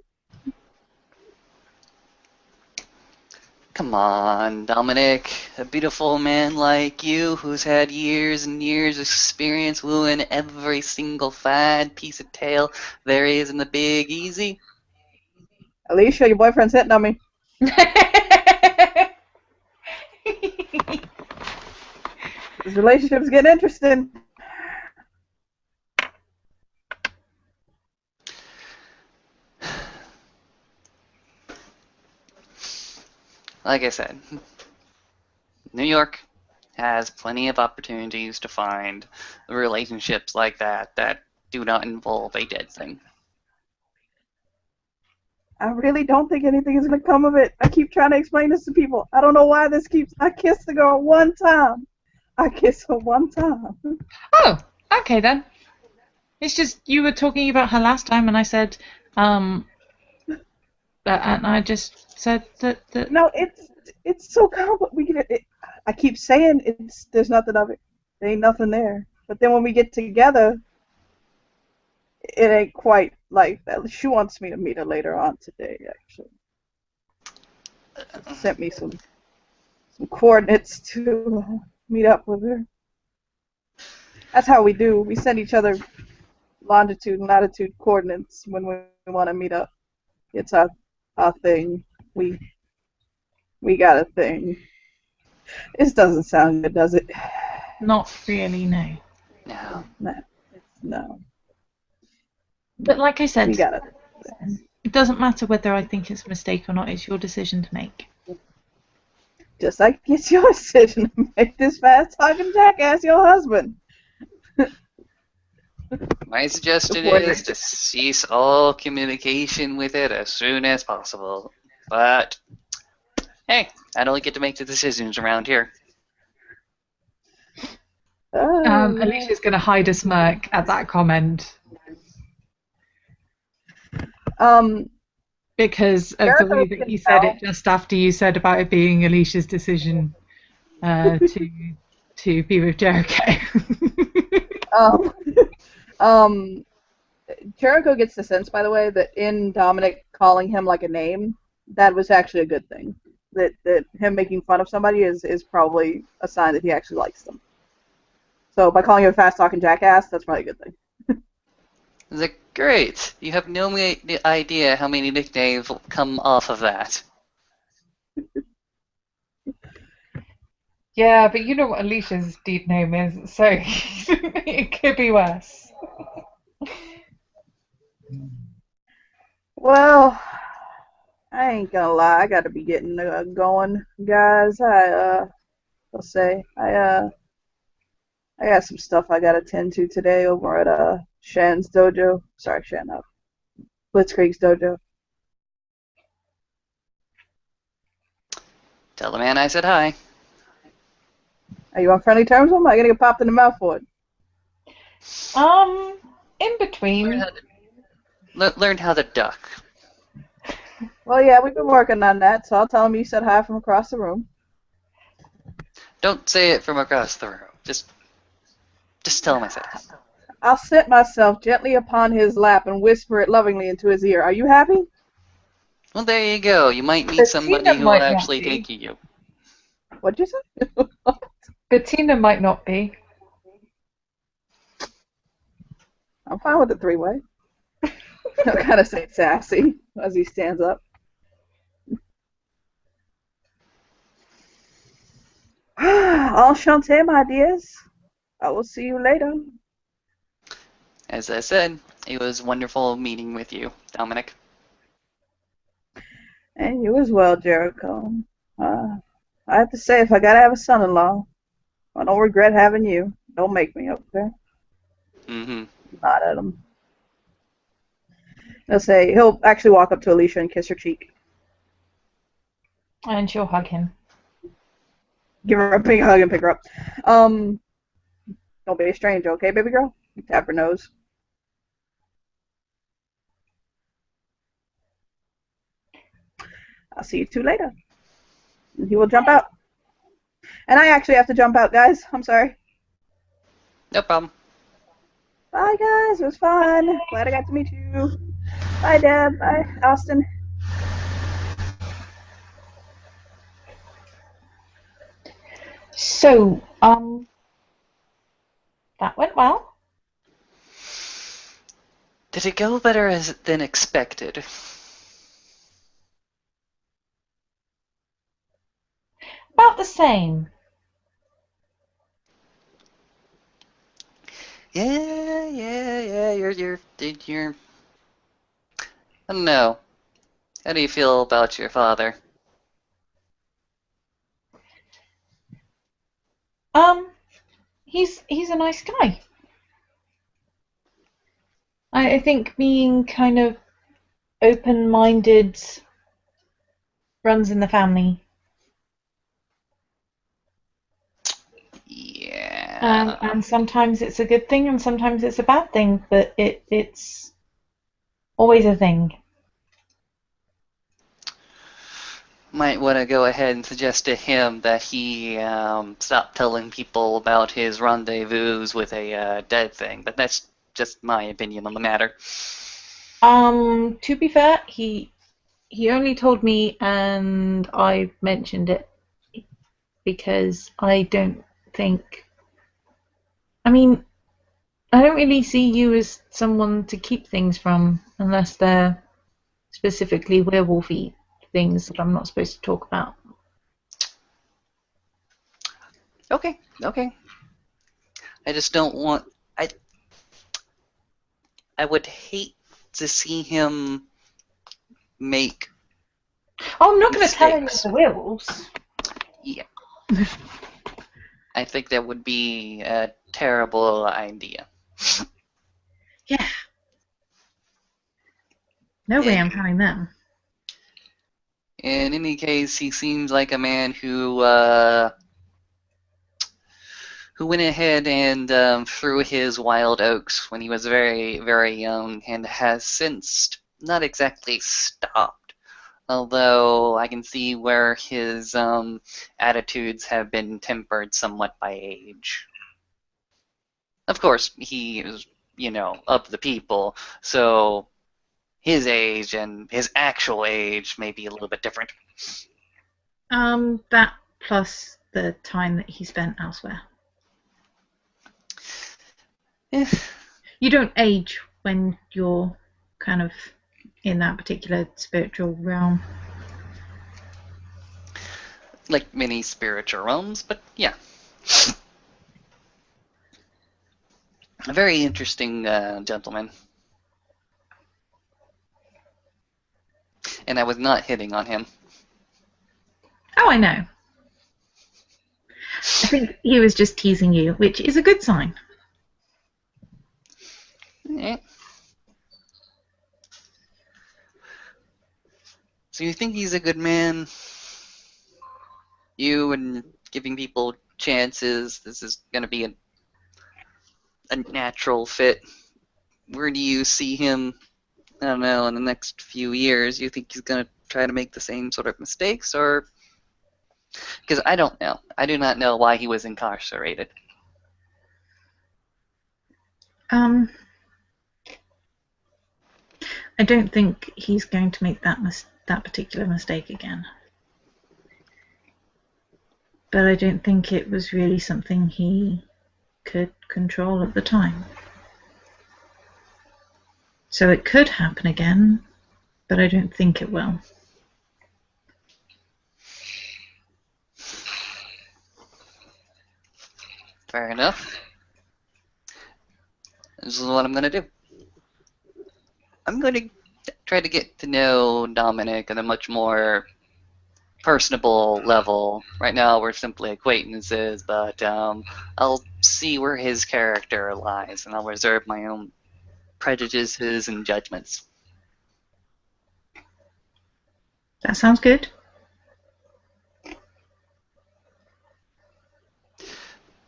Come on, Dominic. A beautiful man like you who's had years and years of experience wooing every single fine piece of tail there is in the Big Easy. Alicia, your boyfriend's hitting on me. This relationship's getting interesting. Like I said, New York has plenty of opportunities to find relationships like that do not involve a dead thing. I really don't think anything is going to come of it. I keep trying to explain this to people. I don't know why this keeps. I kissed the girl one time. I kissed her one time. Oh, okay then. It's just you were talking about her last time, and I said, and I just said that. No, it's so complicated. I keep saying there's nothing of it. There ain't nothing there. But then when we get together, it ain't quite like that. She wants me to meet her later on today, actually. Sent me some coordinates to meet up with her. That's how we do. We send each other longitude and latitude coordinates when we want to meet up. It's our thing. We got a thing. This doesn't sound good, does it? Not really, no. No. No. But like I said, We got it. it doesn't matter whether I think it's a mistake or not. It's your decision to make. Just like it's your decision to make this fast talking jackass your husband. My suggestion Before is to cease all communication with it as soon as possible. But, hey, I don't get to make the decisions around here. Alicia's going to hide a smirk at that comment um, because of the Jericho way that can you said tell. it just after you said about it being Alicia's decision to be with Jericho. Um, um, Jericho gets the sense, by the way, that in Dominic calling him like a name, that was actually a good thing. That him making fun of somebody is probably a sign that he actually likes them. So by calling him a fast talking jackass, that's probably a good thing. It's like, great, you have no idea how many nicknames will come off of that. Yeah, but you know what Alicia's deed name is, so it could be worse. Well, I ain't gonna lie, I gotta be getting going, guys. I'll say I got some stuff I gotta tend to today over at Shan's dojo. Sorry, Shan, Blitzkrieg's dojo. Tell the man I said hi. Are you on friendly terms with him? I gotta get popped in the mouth for it. In Learn between. how learn how to duck. Well, yeah, we've been working on that, so I'll tell him you said hi from across the room. Don't say it from across the room. Just tell him I said hi. I'll sit myself gently upon his lap and whisper it lovingly into his ear. Are you happy? Well, there you go. You might meet somebody Bettina who will might not actually take be. you. What'd you say? Bettina might not be. I'm fine with the three-way. He'll kind of say sassy as he stands up. Enchanté, my dears. I will see you later. As I said, it was wonderful meeting with you, Dominic. And you as well, Jericho. I have to say, if I gotta have a son-in-law, I don't regret having you. Don't make me, okay? Mm-hmm. Not at him. He'll actually walk up to Alicia and kiss her cheek. And she'll hug him. Give her a big hug and pick her up. Don't be a stranger, okay, baby girl? You tap her nose. I'll see you two later. And he will jump out. And I actually have to jump out, guys. I'm sorry. No problem. Bye, guys. It was fun. Glad I got to meet you. Bye, Deb. Bye, Austin. So, that went well. Did it go better than expected? About the same. Yeah. You're. I don't know. How do you feel about your father? He's a nice guy. I think being kind of open-minded runs in the family. Yeah. And sometimes it's a good thing and sometimes it's a bad thing, but it's always a thing. Might want to go ahead and suggest to him that he stop telling people about his rendezvous with a dead thing, but that's just my opinion on the matter. To be fair, he only told me and I mentioned it because I don't think I mean, I don't really see you as someone to keep things from unless they're specifically werewolfy things that I'm not supposed to talk about. Okay. I just don't want. I would hate to see him make Oh, I'm not going to tell any of mistakes. the werewolves. Yeah. I think that would be a terrible idea. Yeah. No way I'm In, having them. in any case, he seems like a man who went ahead and threw his wild oats when he was very, very young and has since not exactly stopped. Although I can see where his attitudes have been tempered somewhat by age. Of course, he is, of the people, so his age and his actual age may be a little bit different. That plus the time that he spent elsewhere. Eh, You don't age when you're kind of in that particular spiritual realm. like many spiritual realms, but yeah. A very interesting gentleman. And I was not hitting on him. Oh, I know. I think he was just teasing you, which is a good sign. Eh. So you think he's a good man? You and giving people chances, this is going to be a natural fit. Where do you see him, I don't know, in the next few years? You think he's going to try to make the same sort of mistakes? Or, because I don't know. I do not know why he was incarcerated. I don't think he's going to make that particular mistake again. But I don't think it was really something he could control at the time. So it could happen again, but I don't think it will. Fair enough. This is what I'm going to do. I'm going to try to get to know Dominic at a much more personable level. Right now, we're simply acquaintances, but I'll see where his character lies, and I'll reserve my own prejudices and judgments. That sounds good.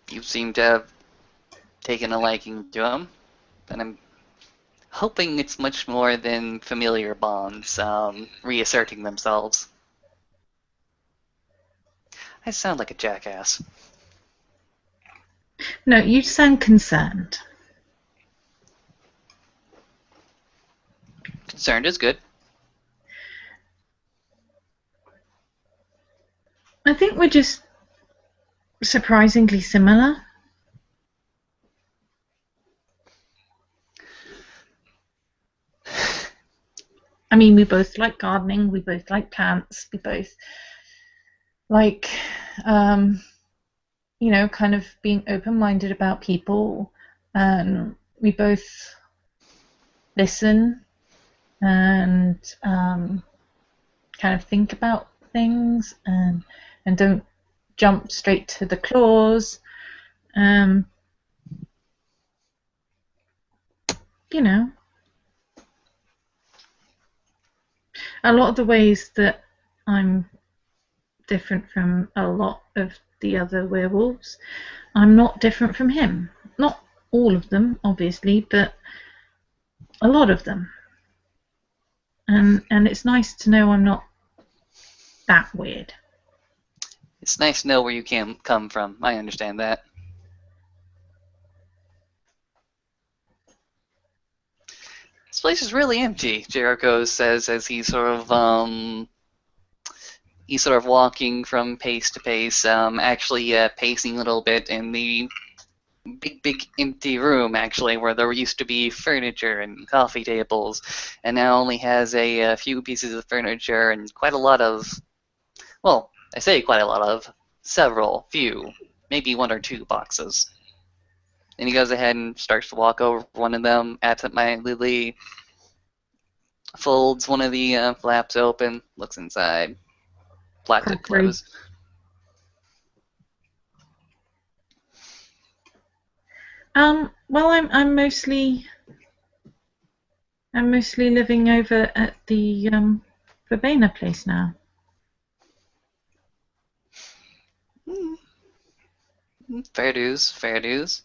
You seem to have taken a liking to him, and I'm hoping it's much more than familiar bonds reasserting themselves. I sound like a jackass. No, you sound concerned. Concerned is good. I think we're just surprisingly similar. I mean, we both like gardening, we both like plants, we both like, kind of being open-minded about people, and we both listen and kind of think about things and don't jump straight to the claws. A lot of the ways that I'm different from a lot of the other werewolves, I'm not different from him. Not all of them, obviously, but a lot of them. And it's nice to know I'm not that weird. It's nice to know where you can come from. I understand that. This place is really empty, Jericho says as he's sort of walking from pace to pace, actually pacing a little bit in the big empty room actually where there used to be furniture and coffee tables, and now only has a few pieces of furniture and quite a lot of, well, I say quite a lot of, several, few, maybe one or two boxes. And he goes ahead and starts to walk over one of them, absentmindedly folds one of the flaps open, looks inside, flaps it Crockery. closed. Well, I'm mostly I'm mostly living over at the Verbena place now. Fair dues, fair dues.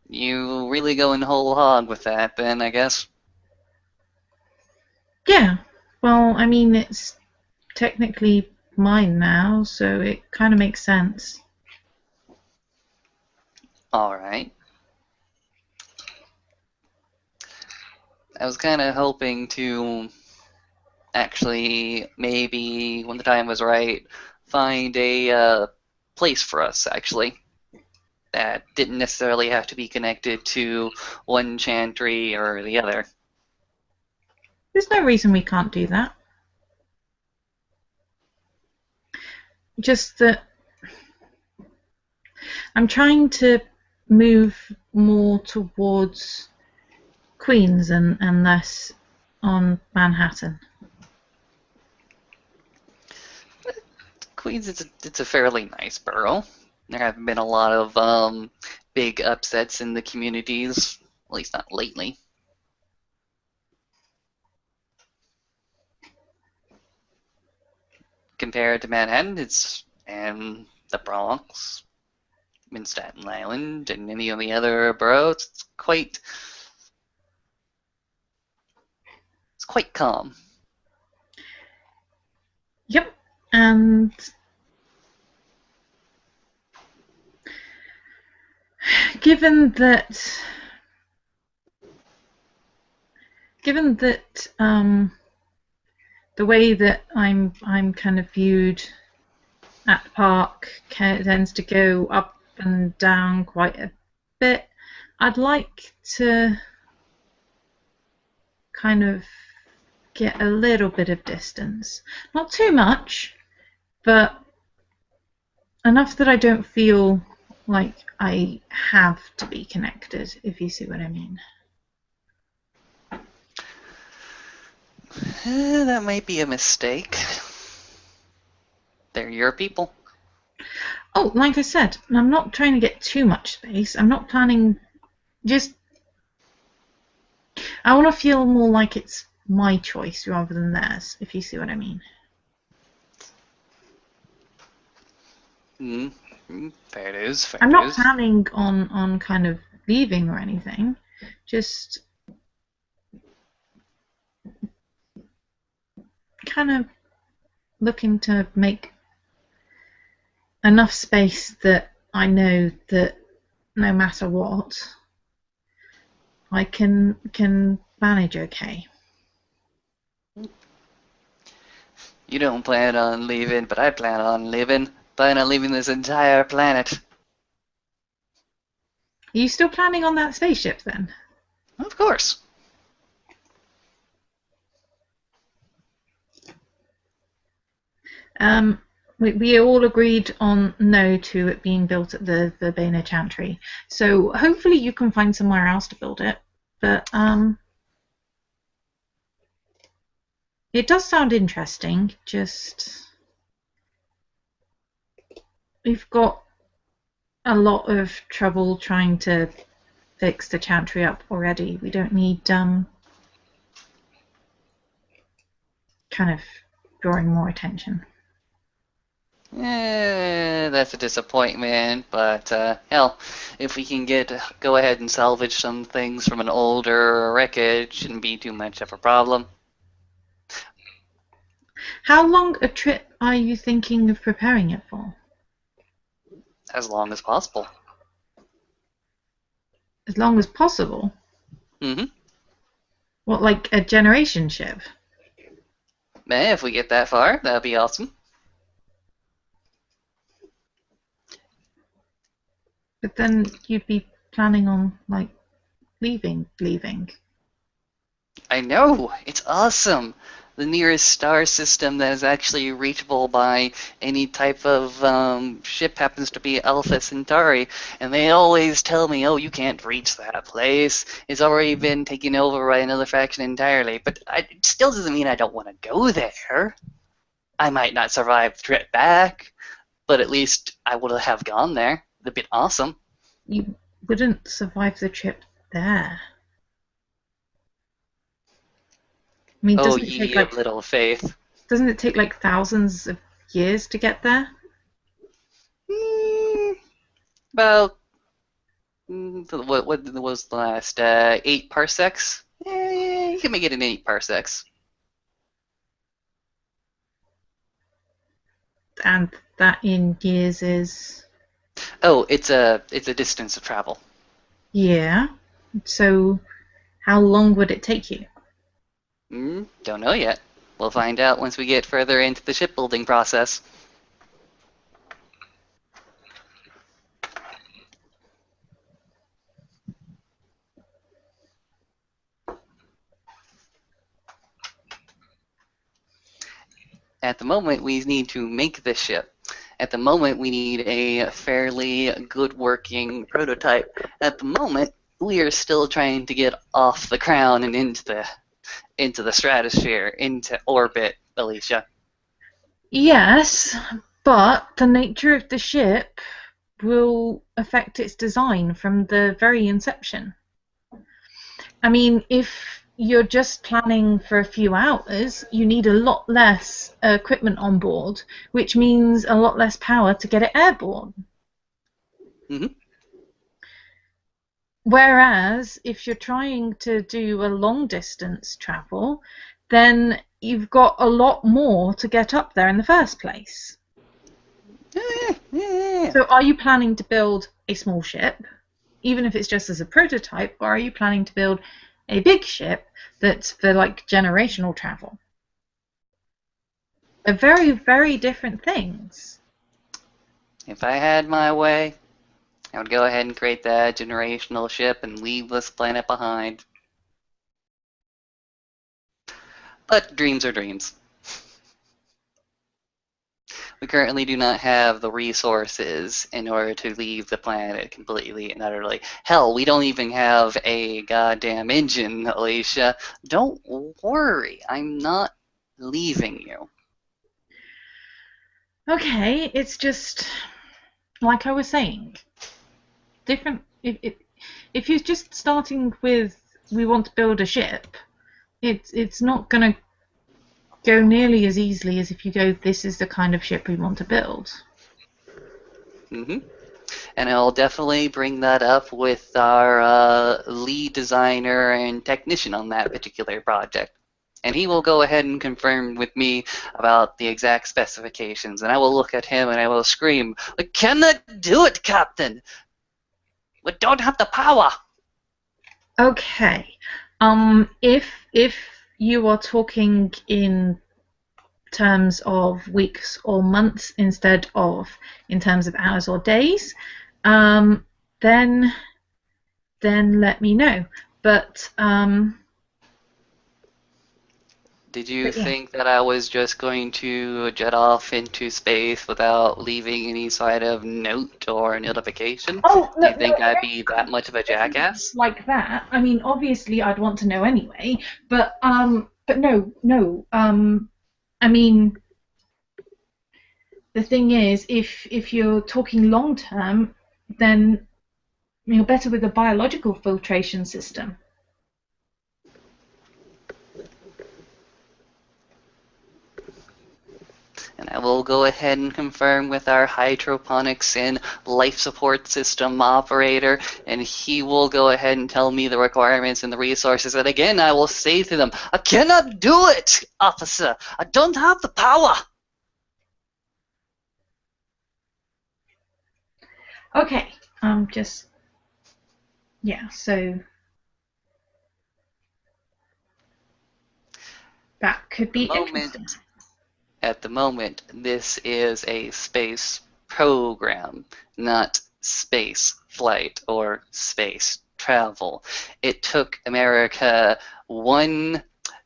You really going whole hog with that, then, I guess? Yeah. Well, I mean, it's technically mine now, so it kind of makes sense. Alright. I was kind of hoping to actually, maybe, when the time was right, find a place for us, actually. That didn't necessarily have to be connected to one chantry or the other. There's no reason we can't do that. Just that I'm trying to move more towards Queens and less on Manhattan. Queens, it's a fairly nice borough. There haven't been a lot of big upsets in the communities, at least not lately. Compared to Manhattan, and the Bronx, in Staten Island, and any of the other boroughs, it's quite calm. Yep, and given that the way that I'm kind of viewed at the park tends to go up and down quite a bit, I'd like to kind of get a little bit of distance. Not too much, but enough that I don't feel like I have to be connected, if you see what I mean. That might be a mistake. They're your people. Oh, like I said, I'm not trying to get too much space. I'm not planning. Just, I want to feel more like it's my choice rather than theirs, if you see what I mean. Fair dues, fair I'm not dues. planning on kind of leaving or anything. Just kind of looking to make enough space that I know that no matter what, I can manage okay. You don't plan on leaving, but I plan on leaving. Plan on leaving this entire planet. Are you still planning on that spaceship then? Of course. We all agreed on no to it being built at the Verbena Chantry. So hopefully you can find somewhere else to build it. But it does sound interesting. Just we've got a lot of trouble trying to fix the Chantry up already. We don't need kind of drawing more attention. That's a disappointment, but hell, if we can go ahead and salvage some things from an older wreckage, shouldn't be too much of a problem. How long a trip are you thinking of preparing it for? As long as possible. As long as possible? Mm-hmm. What, like a generation ship? If we get that far, that'd be awesome. But then you'd be planning on, like, leaving. I know! It's awesome! The nearest star system that is actually reachable by any type of ship happens to be Alpha Centauri, and they always tell me, oh, you can't reach that place. It's already been taken over by another faction entirely, but it still doesn't mean I don't want to go there. I might not survive the trip back, but at least I would have gone there. It'd been awesome. You wouldn't survive the trip there. mean, Oh, ye of little faith. doesn't it take like thousands of years to get there? Mm, about what was the last 8 parsecs? Yeah, you can make it in 8 parsecs. And that in years is Oh, it's a distance of travel. yeah. So how long would it take you? Don't know yet. We'll find out once we get further into the shipbuilding process. At the moment, we need to make this ship. At the moment, we need a fairly good working prototype. At the moment, we are still trying to get off the crown and into the stratosphere, into orbit, Alicia. Yes, but the nature of the ship will affect its design from the very inception. I mean, if you're just planning for a few hours, you need a lot less equipment on board, which means a lot less power to get it airborne. hmm Whereas if you're trying to do a long distance travel, then you've got a lot more to get up there in the first place. Yeah. So are you planning to build a small ship, even if it's just as a prototype, or are you planning to build a big ship that's for like generational travel? They're very, very different things. If I had my way, I would go ahead and create that generational ship and leave this planet behind. But dreams are dreams. We currently do not have the resources in order to leave the planet completely and utterly. Hell, we don't even have a goddamn engine, Alicia. Don't worry, I'm not leaving you. Okay, it's just like I was saying, different. If you're just starting with we want to build a ship, it's not going to go nearly as easily as if you go this is the kind of ship we want to build. hmm And I'll definitely bring that up with our lead designer and technician on that particular project. And he will go ahead and confirm with me about the exact specifications. And I will look at him and I will scream, "I cannot do it, Captain! We don't have the power!" Okay. If you are talking in terms of weeks or months instead of in terms of hours or days, um, then let me know. But Did you but yeah. think that I was just going to jet off into space without leaving any sort of note or notification? Oh Do no, you think I'd be that much of a jackass? like that. I mean, obviously, I'd want to know anyway. But no, no. I mean, the thing is, if you're talking long term, then you're better with a biological filtration system. And I will go ahead and confirm with our hydroponics and life support system operator, and he will go ahead and tell me the requirements and the resources. And again, I will say to them, "I cannot do it, officer. I don't have the power." Okay. Just yeah. So that could The be moment interesting. At the moment, this is a space program, not space flight or space travel. It took America one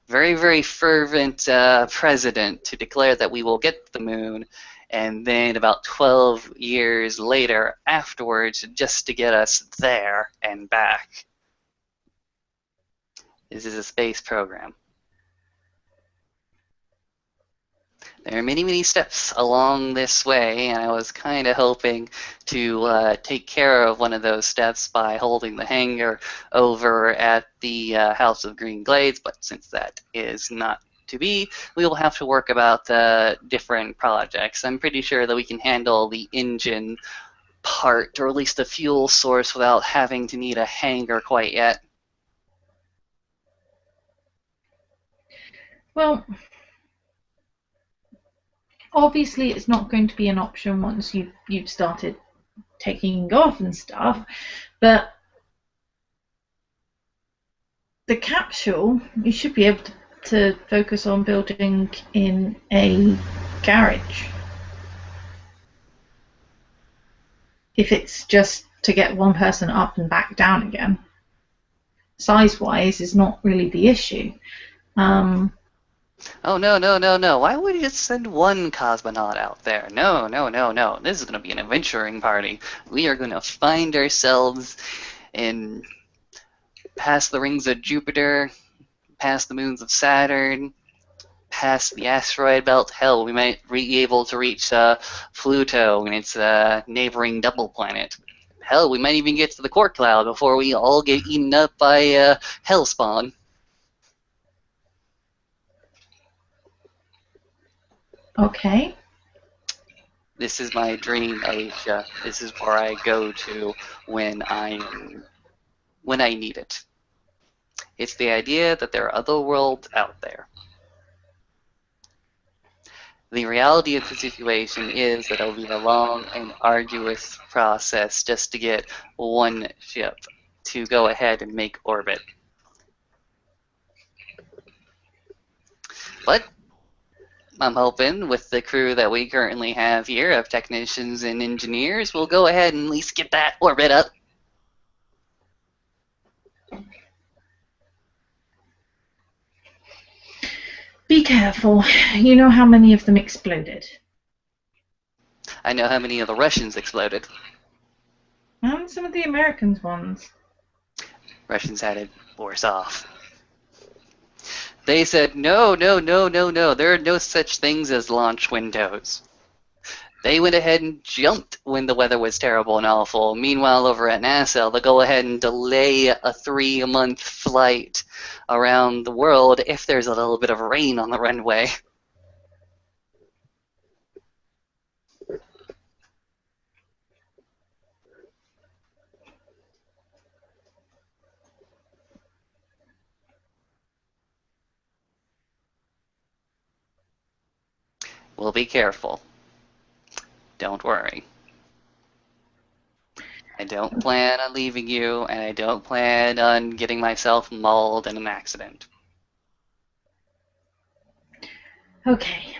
very, very fervent president to declare that we will get to the moon, and then about 12 years later afterwards just to get us there and back. This is a space program. There are many, many steps along this way, and I was kind of hoping to take care of one of those steps by holding the hangar over at the House of Green Glades, but since that is not to be, we will have to work about different projects. I'm pretty sure that we can handle the engine part, or at least the fuel source, without having to need a hangar quite yet. Well, obviously it's not going to be an option once you've started taking off and stuff, but the capsule, you should be able to focus on building in a garage. If it's just to get one person up and back down again, size-wise is not really the issue. Oh, no, no, no, no. Why would you just send one cosmonaut out there? No, no, no, no. This is going to be an adventuring party. We are going to find ourselves in past the rings of Jupiter, past the moons of Saturn, past the asteroid belt. Hell, we might be able to reach Pluto and its neighboring double planet. Hell, we might even get to the Cork Cloud before we all get eaten up by Hellspawn. Okay. This is my dream, Alicia. This is where I go to when I need it. It's the idea that there are other worlds out there. The reality of the situation is that it'll be a long and arduous process just to get one ship to go ahead and make orbit. But I'm hoping with the crew that we currently have here of technicians and engineers, we'll go ahead and at least get that orbit up. Be careful. You know how many of them exploded. I know how many of the Russians exploded. And some of the Americans ones. Russians had it worse off. They said, no, no, no, no, no, there are no such things as launch windows. They went ahead and jumped when the weather was terrible and awful. Meanwhile, over at NASA, they'll go ahead and delay a 3-month flight around the world if there's a little bit of rain on the runway. We'll be careful. Don't worry. I don't plan on leaving you, and I don't plan on getting myself mauled in an accident. Okay.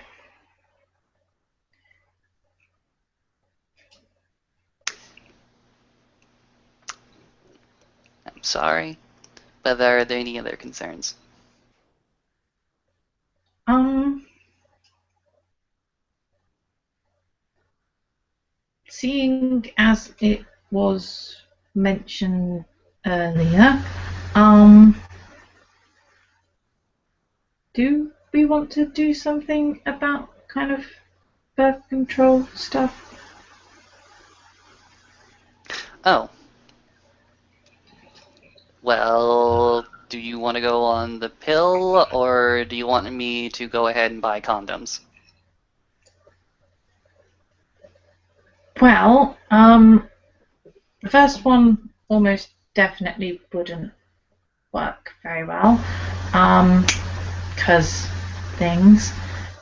I'm sorry, but are there any other concerns? Seeing as it was mentioned earlier, do we want to do something about kind of birth control stuff? Oh. Well, do you want to go on the pill, or do you want me to go ahead and buy condoms? Well, the first one almost definitely wouldn't work very well, because things.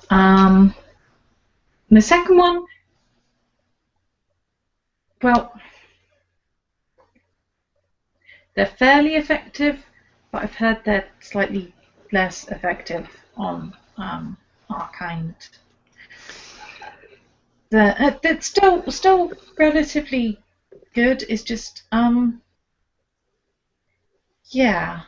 The second one, well, they're fairly effective, but I've heard they're slightly less effective on our kind. It's still relatively good. It's just yeah.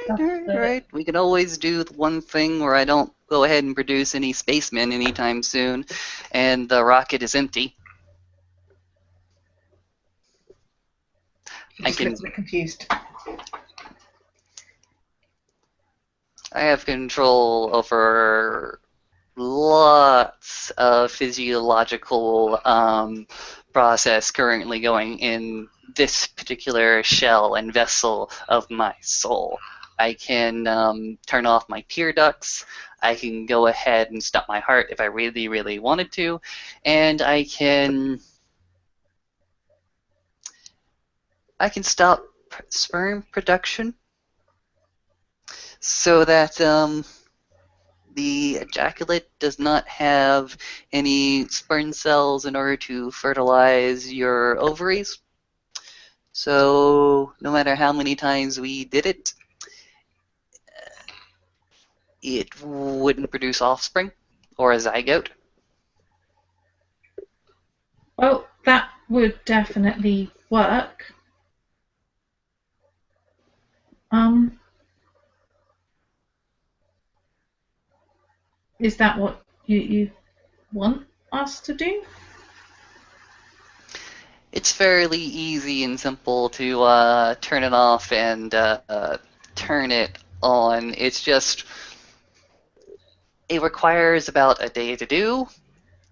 Right. We can always do the one thing where I don't go ahead and produce any spacemen anytime soon, and the rocket is empty. I can. A bit confused. I have control over a lot lots of physiological process currently going in this particular shell and vessel of my soul. I can turn off my tear ducts. I can go ahead and stop my heart if I really, really wanted to, and I can stop sperm production so that the ejaculate does not have any sperm cells in order to fertilize your ovaries. So no matter how many times we did it, it wouldn't produce offspring or a zygote. Well, that would definitely work. Is that what you want us to do? It's fairly easy and simple to turn it off and turn it on. It's just, it requires about a day to do.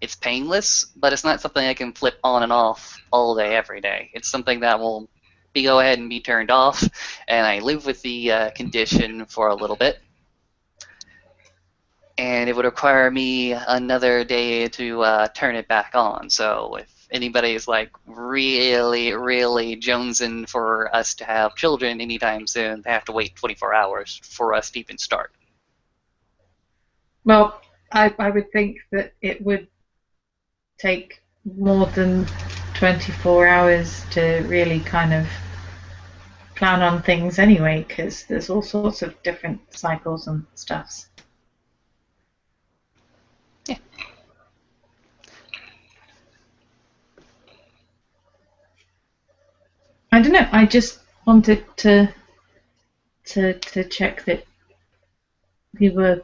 It's painless, but it's not something I can flip on and off all day, every day. It's something that will go ahead and be turned off, and I live with the condition for a little bit. And it would require me another day to turn it back on. So if anybody's like really, really jonesing for us to have children anytime soon, they have to wait 24 hours for us to even start. Well, I would think that it would take more than 24 hours to really kind of plan on things anyway, because there's all sorts of different cycles and stuffs. Yeah. I don't know. I just wanted to check that we were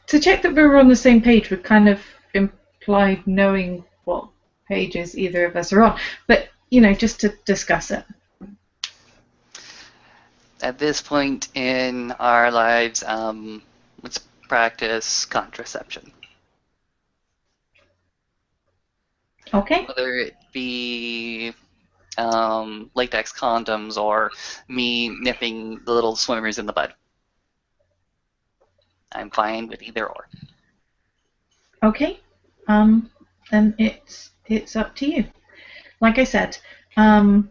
to check that we were on the same page would kind of imply knowing what pages either of us are on. But just to discuss it. At this point in our lives, let's practice contraception. Okay. Whether it be latex condoms or me nipping the little swimmers in the bud. I'm fine with either or. Okay. Then it's up to you. Like I said, the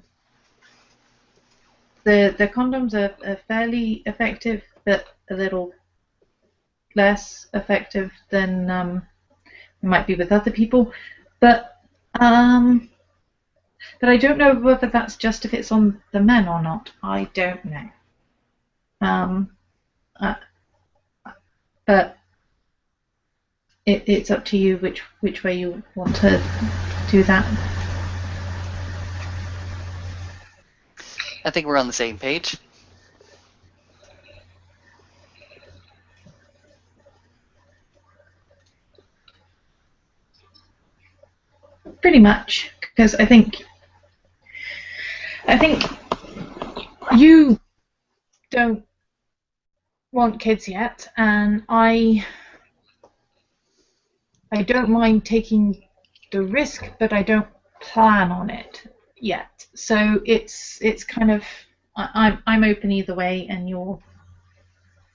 condoms are fairly effective, but a little less effective than it might be with other people. But I don't know whether that's just if it's on the men or not. I don't know. But it's up to you which way you want to do that. I think we're on the same page. Pretty much, because I think you don't want kids yet, and I don't mind taking the risk, but I don't plan on it yet. So it's kind of I'm open either way, and you're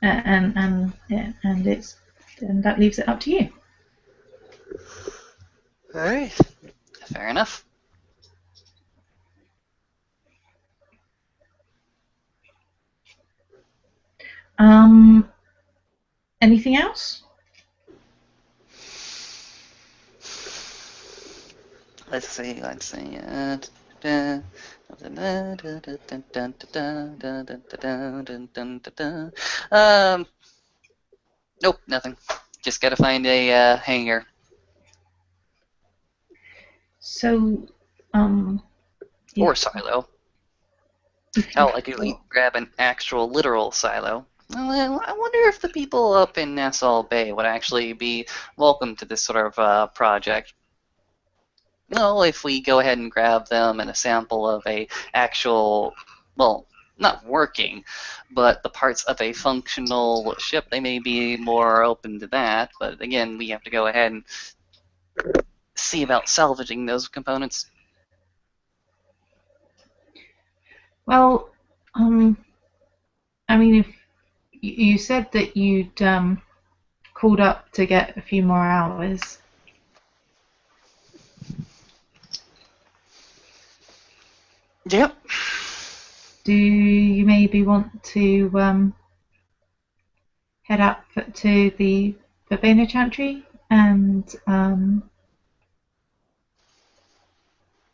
and that leaves it up to you. All right, fair enough. Anything else? Let's see. Nope, nothing. Just gotta find a hanger. So, Or silo. Hell, I could grab an actual literal silo. Well, I wonder if the people up in Nassau Bay would actually be welcome to this sort of project. Well, if we go ahead and grab them and a sample of a actual, well, not working, but the parts of a functional ship, they may be more open to that. But again, we have to go ahead and see about salvaging those components. Well, I mean, if you said that you'd called up to get a few more hours. Yep. Do you maybe want to head up to the Verbena Chantry and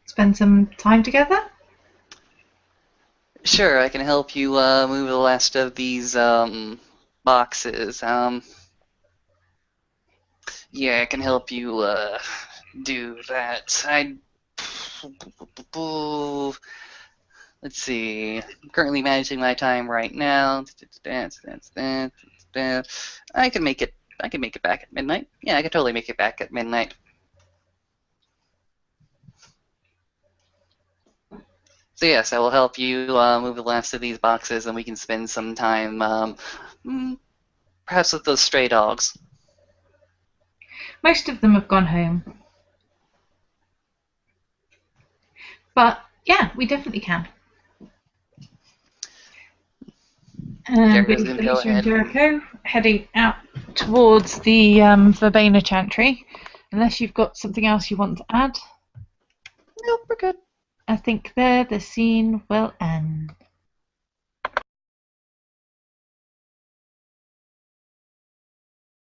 spend some time together? Sure, I can help you move the last of these boxes. Yeah, I can help you do that. Let's see. I'm currently managing my time right now. I can make it. I can make it back at midnight. Yeah, I can totally make it back at midnight. So yes, I will help you move the last of these boxes, and we can spend some time, perhaps with those stray dogs. Most of them have gone home. But yeah, we definitely can. And Jericho's with gonna go Alicia and ahead. Jericho heading out towards the Verbena Chantry, unless you've got something else you want to add, Nope, we're good. I think there the scene will end.